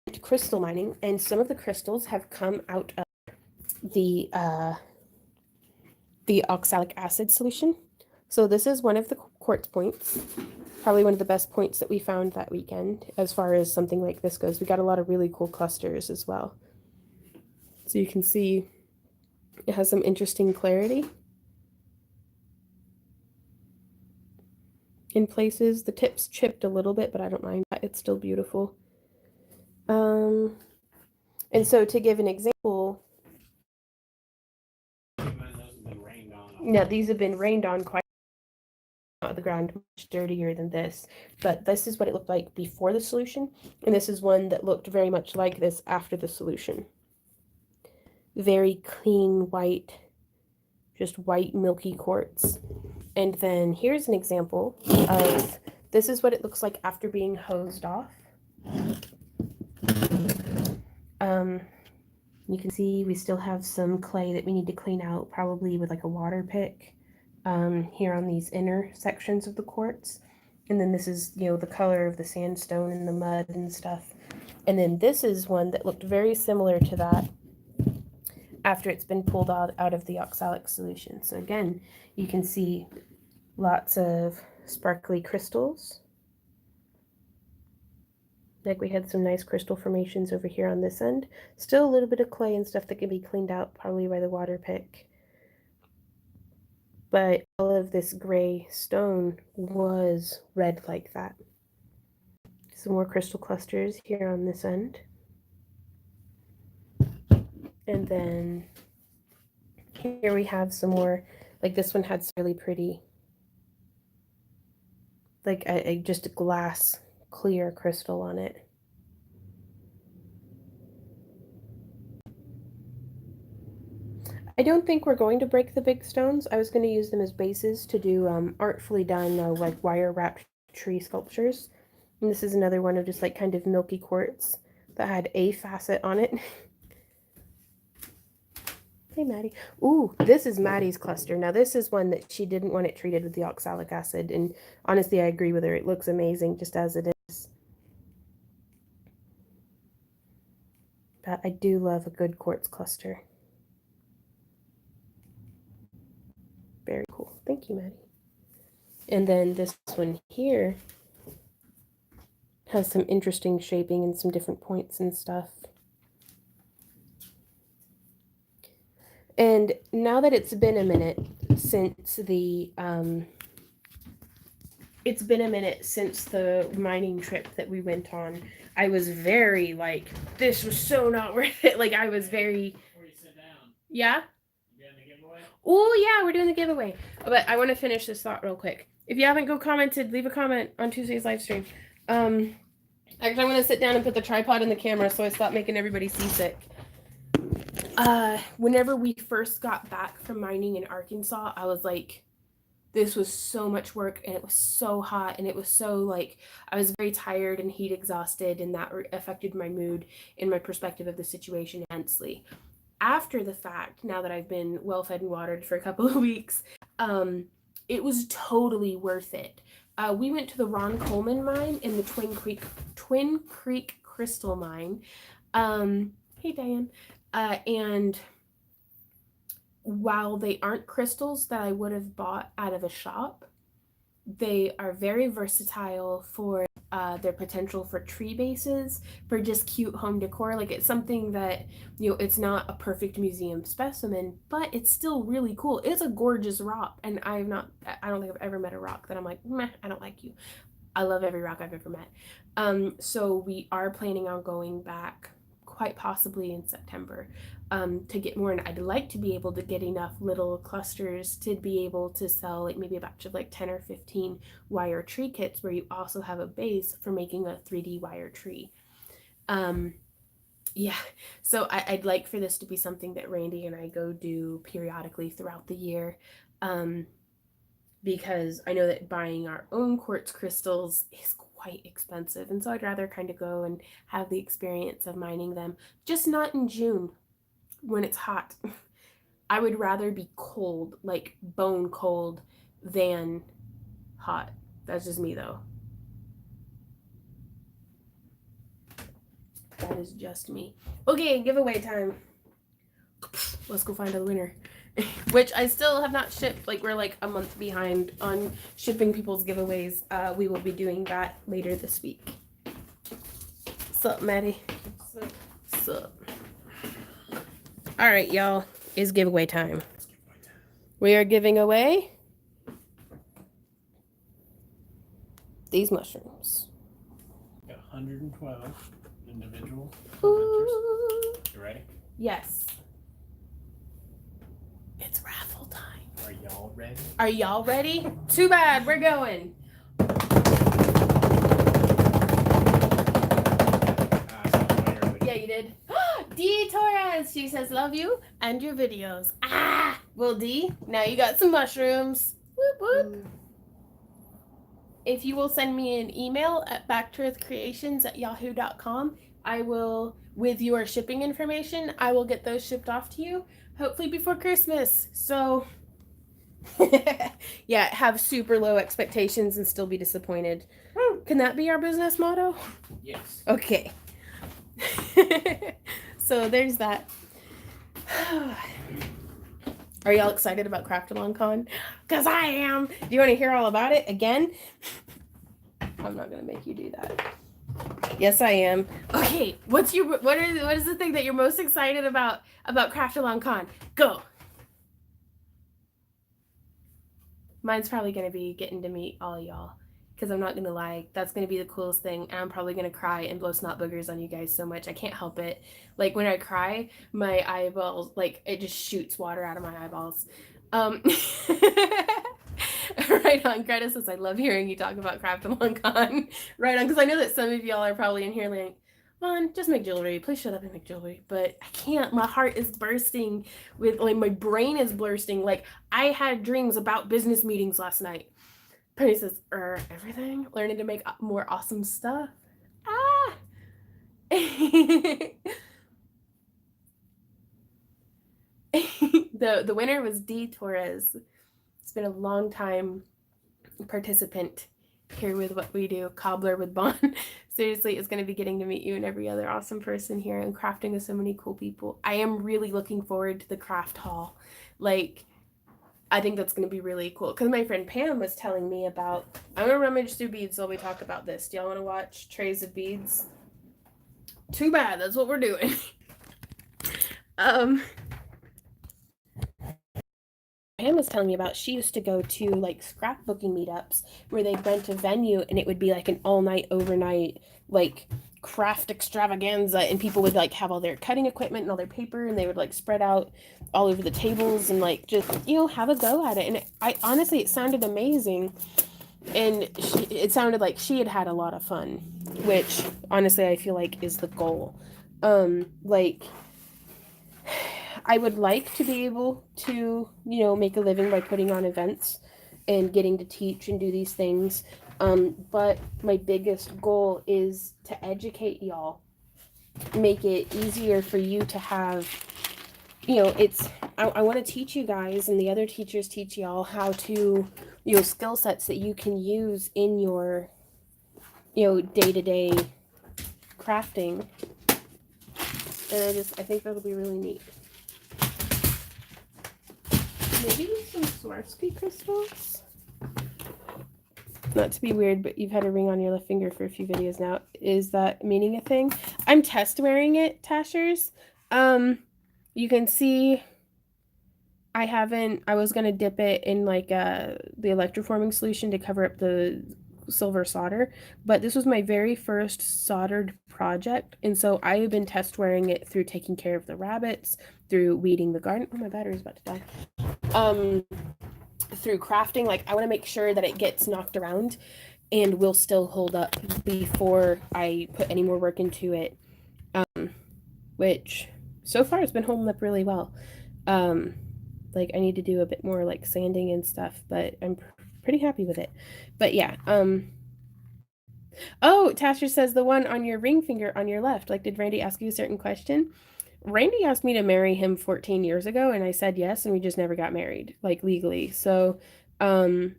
into crystal mining, and some of the crystals have come out of the oxalic acid solution. So this is one of the quartz points. Probably one of the best points that we found that weekend as far as something like this goes. We got a lot of really cool clusters as well. So you can see it has some interesting clarity. In places, the tip's chipped a little bit, but I don't mind that. It's still beautiful. And so to give an example, no, these have been rained on quite out of the ground, much dirtier than this, but this is what it looked like before the solution, and this is one that looked very much like this after the solution. Very clean white, just white milky quartz. And then here's an example of, this is what it looks like after being hosed off. You can see we still have some clay that we need to clean out, probably with like a water pick, here on these inner sections of the quartz. And then this is, you know, the color of the sandstone and the mud and stuff. And then this is one that looked very similar to that after it's been pulled out of the oxalic solution. So again, you can see lots of sparkly crystals. Like we had some nice crystal formations over here on this end. Still a little bit of clay and stuff that can be cleaned out probably by the water pick. But all of this gray stone was red like that. Some more crystal clusters here on this end. And then here we have some more, like this one had some really pretty, like just a glass clear crystal on it. I don't think we're going to break the big stones. I was going to use them as bases to do artfully done like wire wrapped tree sculptures. And this is another one of just like kind of milky quartz that had a facet on it. Hey, Maddie. Ooh, this is Maddie's cluster. Now, this is one that she didn't want it treated with the oxalic acid. And honestly, I agree with her. It looks amazing just as it is. But I do love a good quartz cluster. Very cool. Thank you, Maddie. And then this one here has some interesting shaping and some different points and stuff. And now that it's been a minute since the mining trip that we went on, I was very like, this was so not worth it. Like I was very. Before you sit down. Yeah. You doing the giveaway? Oh yeah, we're doing the giveaway. But I want to finish this thought real quick. If you haven't commented, leave a comment on Tuesday's live stream. Actually, I'm gonna sit down and put the tripod in the camera so I stop making everybody seasick. Whenever we first got back from mining in Arkansas, I was like, this was so much work and it was so hot and it was so like, I was very tired and heat exhausted, and that affected my mood and my perspective of the situation immensely. After the fact, now that I've been well fed and watered for a couple of weeks, it was totally worth it. We went to the Ron Coleman mine in the Twin Creek Crystal Mine. Hey, Diane. And while they aren't crystals that I would have bought out of a shop, they are very versatile for their potential for tree bases, for just cute home decor. Like, it's something that, it's not a perfect museum specimen, but it's still really cool. It's a gorgeous rock, and I don't think I've ever met a rock that I'm like, meh, I don't like you. I love every rock I've ever met. So we are planning on going back quite possibly in September to get more, and I'd like to be able to get enough little clusters to be able to sell like maybe a batch of like 10 or 15 wire tree kits where you also have a base for making a 3D wire tree. Yeah, so I'd like for this to be something that Randy and I go do periodically throughout the year, because I know that buying our own quartz crystals is quite expensive, and so I'd rather kind of go and have the experience of mining them, just not in June when it's hot. I would rather be cold, like bone cold, than hot. That's just me, though. That is just me. Okay, giveaway time. Let's go find a winner. Which I still have not shipped. Like, we're like a month behind on shipping people's giveaways. We will be doing that later this week. Sup, Maddie? Sup? All right, y'all. It's giveaway time. We are giving away these mushrooms. Got 112 individual Ooh. You ready? Yes. It's raffle time. Are y'all ready? Are y'all ready? Too bad. We're going. Yeah, you did. D Torres, she says, love you and your videos. Well, D, now you got some mushrooms. Whoop, whoop. If you will send me an email at backtooearthcreations@yahoo.com, I will, with your shipping information, I will get those shipped off to you, hopefully before Christmas. So, yeah, have super low expectations and still be disappointed. Can that be our business motto? Yes. Okay. So there's that. Are y'all excited about Craftalon? Because I am. Do you want to hear all about it again? I'm not gonna make you do that. Yes, I am. Okay, what is the thing that you're most excited about Craftalon? Go. Mine's probably gonna be getting to meet all of y'all. Because I'm not gonna lie, that's gonna be the coolest thing, and I'm probably gonna cry and blow snot boogers on you guys so much. I can't help it. Like, when I cry, my eyeballs, like, it just shoots water out of my eyeballs. Right on. Greta says, I love hearing you talk about Craftalon. Right on, because I know that some of y'all are probably in here like, Vaughn, just make jewelry. Please shut up and make jewelry. But I can't. My heart is bursting with, like, my brain is bursting. Like, I had dreams about business meetings last night. Penny says, everything? Learning to make more awesome stuff. The winner was D Torres. It's been a long time participant here with what we do. Cobbler with Bond. Seriously, it's going to be getting to meet you and every other awesome person here and crafting with so many cool people. I am really looking forward to the craft haul. Like, I think that's going to be really cool. Because my friend Pam was telling me about... I'm going to rummage through beads while we talk about this. Do y'all want to watch trays of beads? Too bad. That's what we're doing. Pam was telling me about, she used to go to, like, scrapbooking meetups where they'd rent a venue and it would be like an all-night, overnight, like, craft extravaganza, and people would, like, have all their cutting equipment and all their paper, and they would, like, spread out all over the tables and, like, just, have a go at it. And honestly, it sounded amazing, and it sounded like she had a lot of fun, which honestly I feel like is the goal. Like, I would like to be able to, make a living by putting on events and getting to teach and do these things. But my biggest goal is to educate y'all, make it easier for you to have, I want to teach you guys, and the other teachers teach y'all how to, skill sets that you can use in your, day-to-day crafting. And I think that'll be really neat. Maybe some Swarovski crystals? Not to be weird, but you've had a ring on your left finger for a few videos now. Is that meaning a thing? I'm test wearing it, Tashers. You can see I was gonna dip it in like the electroforming solution to cover up the silver solder, but this was my very first soldered project, and so I have been test wearing it through taking care of the rabbits, through weeding the garden. Oh, my battery's about to die. Through crafting. Like, I want to make sure that it gets knocked around and will still hold up before I put any more work into it, which so far has been holding up really well. Like, I need to do a bit more like sanding and stuff, but I'm pretty happy with it. But yeah, oh, Tasher says the one on your ring finger on your left. Like, did Randy ask you a certain question? Randy asked me to marry him 14 years ago, and I said yes, and we just never got married, like legally. So, but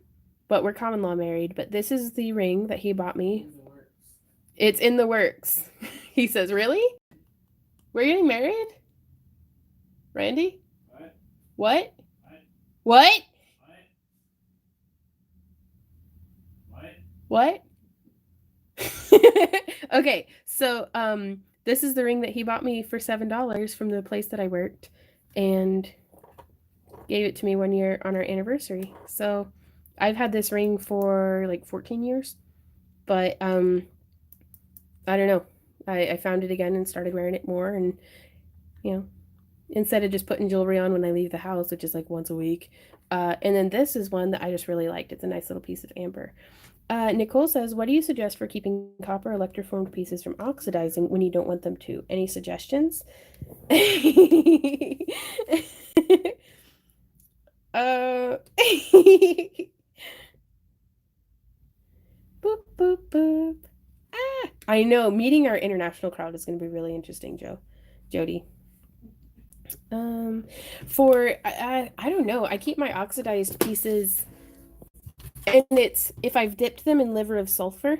we're common law married. But this is the ring that he bought me. It's in the works. He says, really? We're getting married? Randy? What? What? What? Okay, so this is the ring that he bought me for $7 from the place that I worked, and gave it to me 1 year on our anniversary. So I've had this ring for like 14 years, but I don't know. I found it again and started wearing it more, and you know, instead of just putting jewelry on when I leave the house, which is like once a week. And then this is one that I just really liked. It's a nice little piece of amber. Nicole says, what do you suggest for keeping copper electroformed pieces from oxidizing when you don't want them to? Any suggestions? Boop, boop, boop. Ah, I know. Meeting our international crowd is going to be really interesting, Jody. I don't know. I keep my oxidized pieces, and if I've dipped them in liver of sulfur,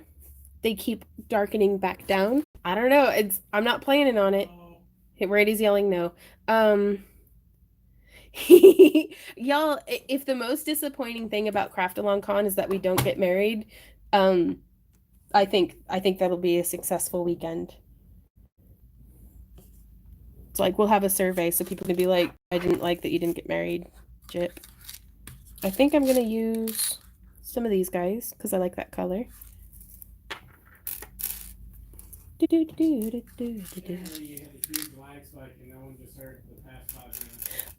they keep darkening back down. I don't know. I'm not planning on it. Randy's yelling no. Y'all, if the most disappointing thing about Craft Along Con is that we don't get married, I think that'll be a successful weekend. It's like we'll have a survey so people can be like, I didn't like that you didn't get married, Jip. I think I'm gonna use some of these guys because I like that color.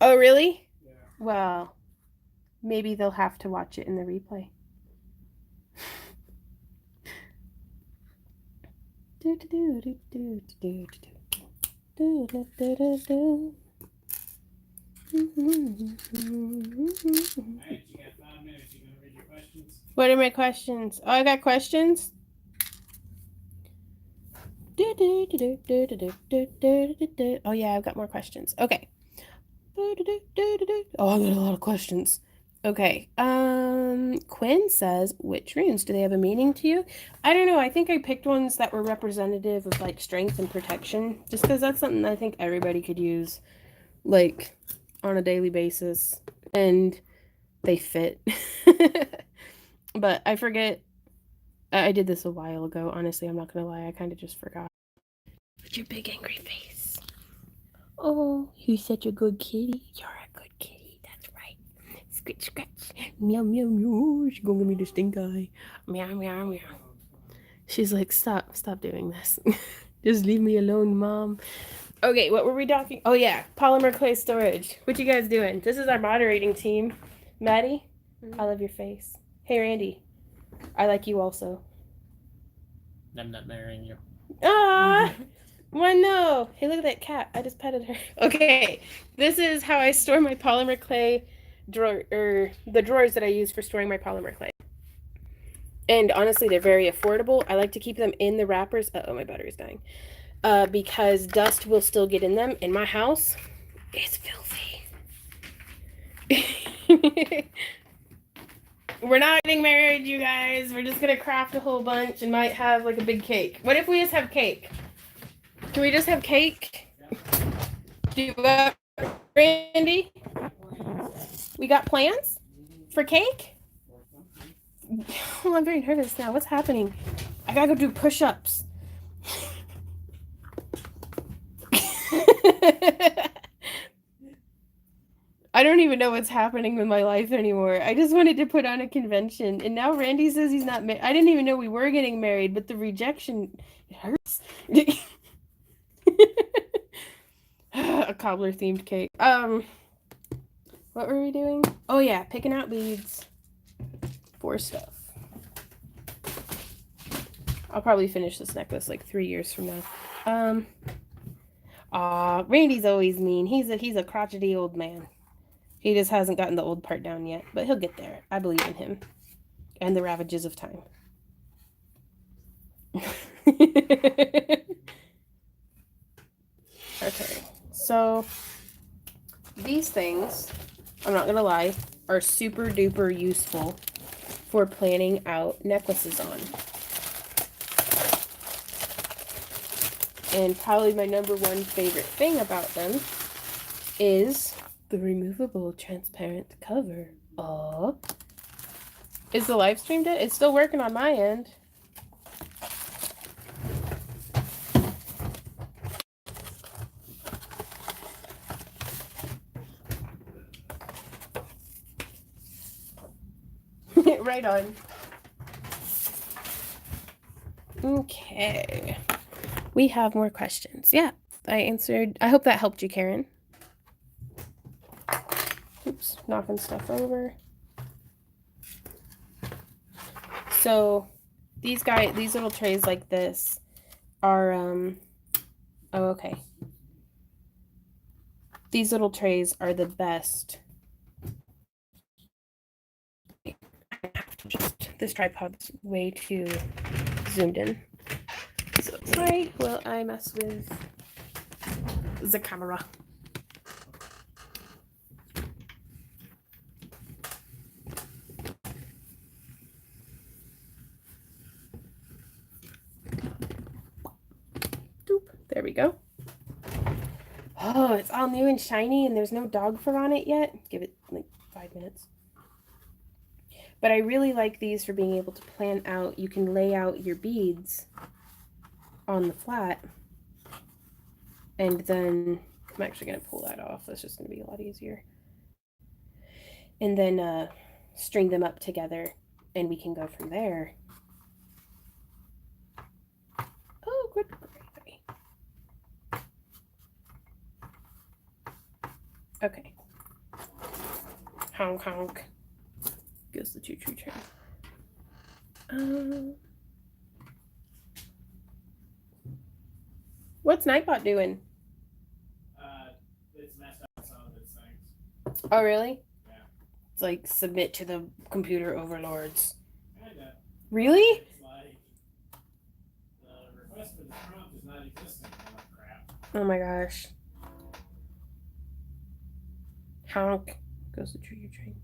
Oh, really? Yeah. Well, maybe they'll have to watch it in the replay. What are my questions? Oh, I got questions? Oh yeah, I've got more questions. Okay. Oh, I got a lot of questions. Okay. Quinn says, which runes, do they have a meaning to you? I don't know. I think I picked ones that were representative of like strength and protection, just because that's something I think everybody could use like on a daily basis, and they fit. But I forget. I did this a while ago. Honestly, I'm not gonna lie. I kind of just forgot. With your big angry face. Oh, you're such a good kitty. You're a good kitty. That's right. Scratch, scratch. Meow, meow, meow. She's gonna give me the stink eye. Meow, meow, meow. She's like, stop doing this. Just leave me alone, Mom. Okay, what were we talking? Oh yeah, polymer clay storage. What you guys doing? This is our moderating team. Maddie, I love your face. Hey, Randy, I like you also. I'm not marrying you. Ah, why no? Hey, look at that cat. I just petted her. Okay, this is how I store my polymer clay drawer, or the drawers that I use for storing my polymer clay. And honestly, they're very affordable. I like to keep them in the wrappers. Uh-oh, my battery's dying. Because dust will still get in them. In my house, it's filthy. We're not getting married, you guys. We're just gonna craft a whole bunch and might have like a big cake. What if we just have cake? Can we just have cake? Do what, Randy? We got plans for cake? Oh, I'm very nervous now. What's happening? I gotta go do push-ups. I don't even know what's happening with my life anymore. I just wanted to put on a convention, and now Randy says he's not married. I didn't even know we were getting married, but the rejection, it hurts. A cobbler themed cake. What were we doing? Oh yeah, picking out beads for stuff. I'll probably finish this necklace like 3 years from now. Randy's always mean. He's a crotchety old man. He just hasn't gotten the old part down yet, but he'll get there. I believe in him and the ravages of time. Okay, so these things, I'm not gonna lie, are super duper useful for planning out necklaces on. And probably my number one favorite thing about them is the removable transparent cover. Oh, is the live stream dead? It's still working on my end. Right on. Okay. We have more questions. Yeah, I answered. I hope that helped you, Karen. Oops, knocking stuff over. So these little trays like this are, oh, okay. These little trays are the best. I have to just, this tripod's way too zoomed in. So sorry while I mess with the camera. There we go. Oh, it's all new and shiny and there's no dog fur on it yet. Give it like 5 minutes. But I really like these for being able to plan out. You can lay out your beads on the flat. And then, I'm actually going to pull that off. That's just going to be a lot easier. And then string them up together and we can go from there. Oh, good. Okay. Honk honk. Goes the choo-choo train. What's Nightbot doing? It's messed up some of its things. Oh, really? Yeah. It's like submit to the computer overlords. Kinda. Really? It's like the request for the prompt is not existing. Oh crap. Oh my gosh. Honk. Goes the choo-choo train.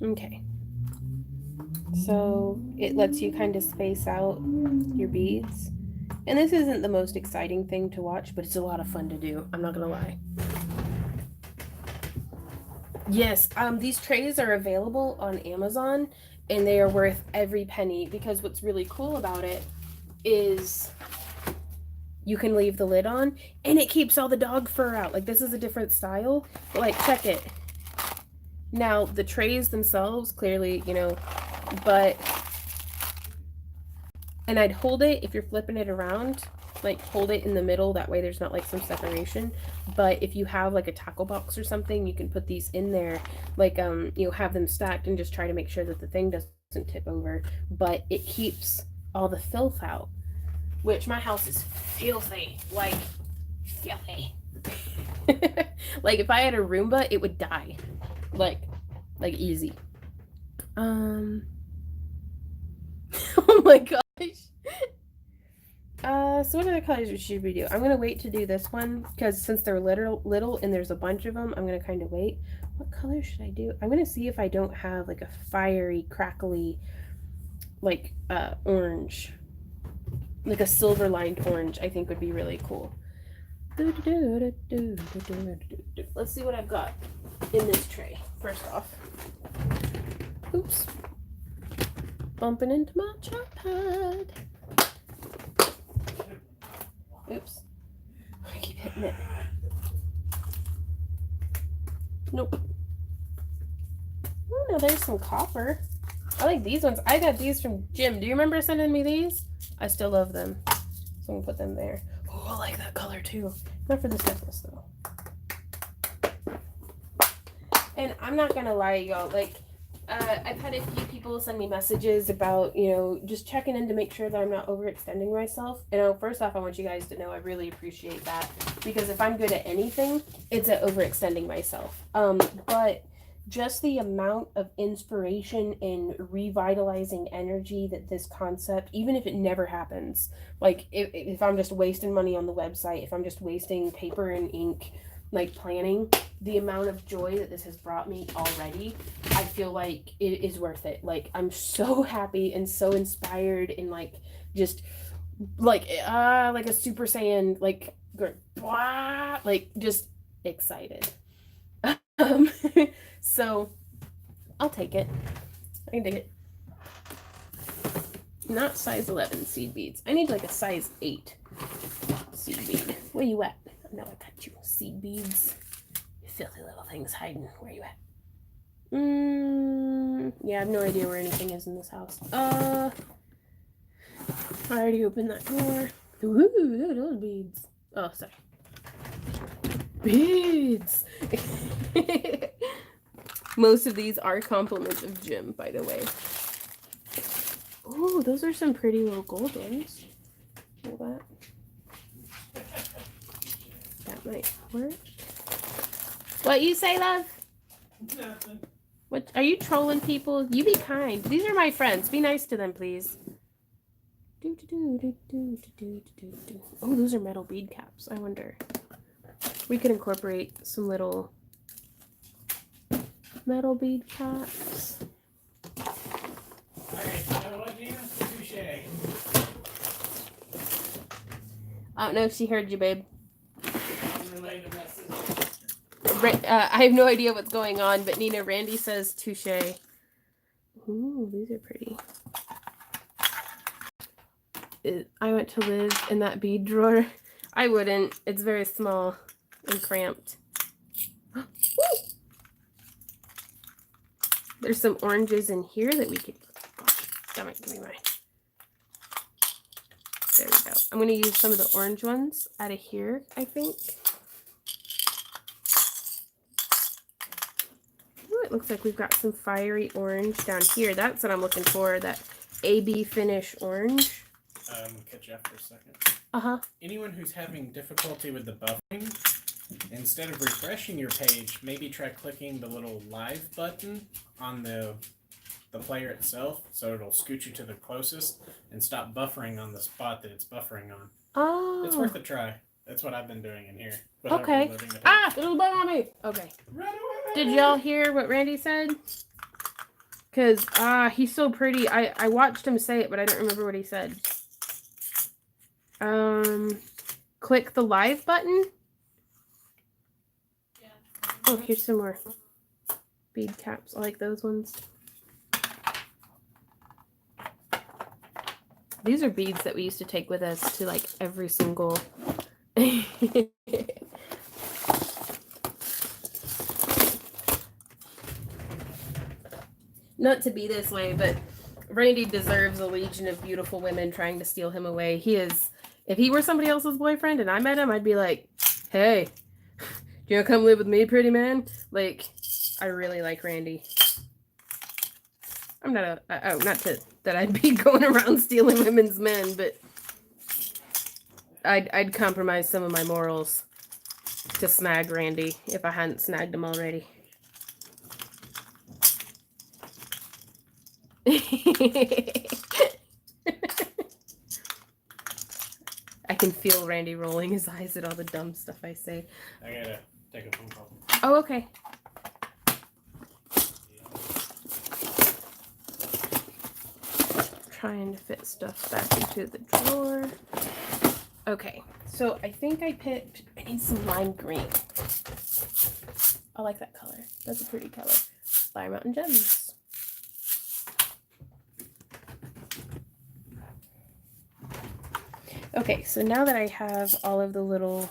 Okay. So it lets you kind of space out your beads. And this isn't the most exciting thing to watch, but it's a lot of fun to do. I'm not gonna lie. Yes, these trays are available on Amazon and they are worth every penny because what's really cool about it is you can leave the lid on and it keeps all the dog fur out. Like this is a different style, but like check it. Now the trays themselves clearly, you know, but, and I'd hold it if you're flipping it around, like hold it in the middle, that way there's not like some separation. But if you have like a tackle box or something, you can put these in there, like you know, have them stacked and just try to make sure that the thing doesn't tip over, but it keeps all the filth out, which my house is filthy, like filthy. Like if I had a Roomba, it would die, like easy. Oh my gosh. So what other colors should we do? I'm gonna wait to do this one because since they're little and there's a bunch of them, I'm gonna kind of wait. What color should I do? I'm gonna see if I don't have like a fiery, crackly like orange, like a silver lined orange, I think would be really cool. Let's see what I've got in this tray. First off, oops, bumping into my tripod. Oops, I keep hitting it. Nope. Oh no, there's some copper. I like these ones. I got these from Jim. Do you remember sending me these? I still love them. So I'm gonna put them there. Oh, I like that color too. Not for this necklace though. And I'm not gonna lie, y'all, like, I've had a few people send me messages about, you know, just checking in to make sure that I'm not overextending myself. And first off, I want you guys to know I really appreciate that, because if I'm good at anything, it's at overextending myself. But just the amount of inspiration and revitalizing energy that this concept, even if it never happens, like if I'm just wasting money on the website, if I'm just wasting paper and ink, like planning, the amount of joy that this has brought me already, I feel like it is worth it. Like, I'm so happy and so inspired and like just like a Super Saiyan, like blah, like just excited. So I'll take it. I can take it. Not size 11 seed beads. I need like a size 8 seed bead. Where you at? I know I got you. Seed beads. You filthy little things hiding. Where you at? Yeah, I have no idea where anything is in this house. I already opened that door. Ooh, look at those beads. Oh, sorry. Beads! Most of these are compliments of Jim, by the way. Oh, those are some pretty little gold ones. Hold that. That might work. What you say, love? Nothing. What are you trolling people? You be kind. These are my friends. Be nice to them, please. Oh, those are metal bead caps. I wonder. We could incorporate some little metal bead caps. Alright, you know what, Nina? Touche. I don't know if she heard you, babe. Unrelated message. I have no idea what's going on, but Nina, Randy says touche. Ooh, these are pretty. I went to live in that bead drawer. I wouldn't. It's very small and cramped. There's some oranges in here that we could... Damn it, give me mine. There we go. I'm going to use some of the orange ones out of here, I think. Ooh, it looks like we've got some fiery orange down here. That's what I'm looking for, that AB finish orange. Catch you up for a second. Uh-huh. Anyone who's having difficulty with the buffering, instead of refreshing your page, maybe try clicking the little live button on the player itself, so it'll scoot you to the closest and stop buffering on the spot that it's buffering on. Oh. It's worth a try. That's what I've been doing in here. Okay. Ah, it'll bite on me. Okay. Run away! Did y'all hear what Randy said? Because, he's so pretty. I watched him say it, but I don't remember what he said. Click the live button. Yeah. Oh, here's some more bead caps. I like those ones. These are beads that we used to take with us to like every single... Not to be this way, but Randy deserves a legion of beautiful women trying to steal him away. He is... If he were somebody else's boyfriend and I met him, I'd be like, hey, do you want to come live with me, pretty man? Like, I really like Randy. I'm not that I'd be going around stealing women's men, but I'd compromise some of my morals to snag Randy if I hadn't snagged him already. I can feel Randy rolling his eyes at all the dumb stuff I say. I gotta take a phone call. Oh, okay. trying to fit stuff back into the drawer. Okay, so I think I need some lime green. I like that color. That's a pretty color. Fire Mountain Gems. Okay, so now that I have all of the little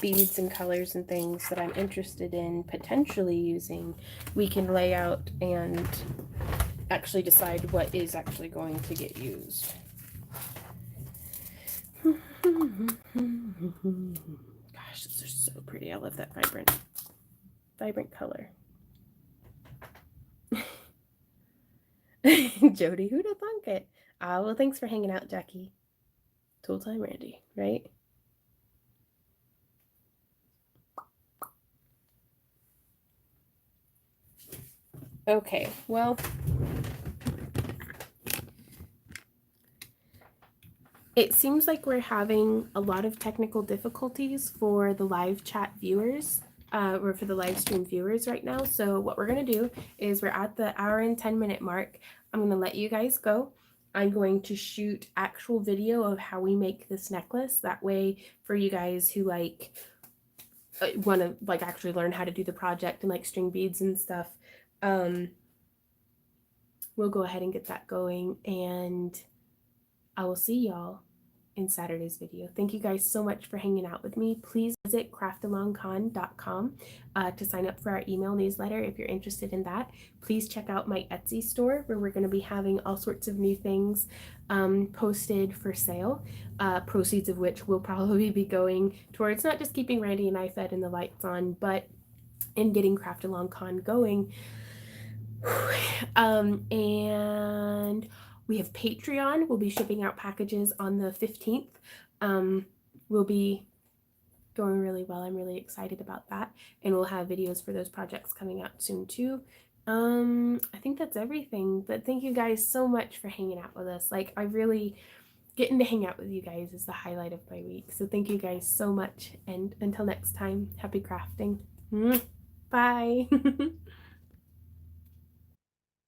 beads and colors and things that I'm interested in potentially using, we can lay out and actually decide what is actually going to get used. Gosh, these are so pretty. I love that vibrant color. Jody, who'd have thunk it? Well, thanks for hanging out, Jackie. Tool time, Randy, right? Okay, well, it seems like we're having a lot of technical difficulties for the live chat viewers, or for the live stream viewers right now. So what we're going to do is we're at the hour and 10-minute mark. I'm going to let you guys go. I'm going to shoot actual video of how we make this necklace. That way for you guys who like want to like actually learn how to do the project and like string beads and stuff, we'll go ahead and get that going, and I will see y'all in Saturday's video. Thank you guys so much for hanging out with me. Please visit craftalongcon.com to sign up for our email newsletter if you're interested in that. Please check out my Etsy store where we're going to be having all sorts of new things posted for sale, proceeds of which will probably be going towards not just keeping Randy and I fed and the lights on, but in getting Craft Along Con going. And we have Patreon. We'll be shipping out packages on the 15th. We'll be going really well. I'm really excited about that. And we'll have videos for those projects coming out soon too. I think that's everything. But thank you guys so much for hanging out with us. Like, I really getting to hang out with you guys is the highlight of my week. So thank you guys so much. And until next time, happy crafting. Bye.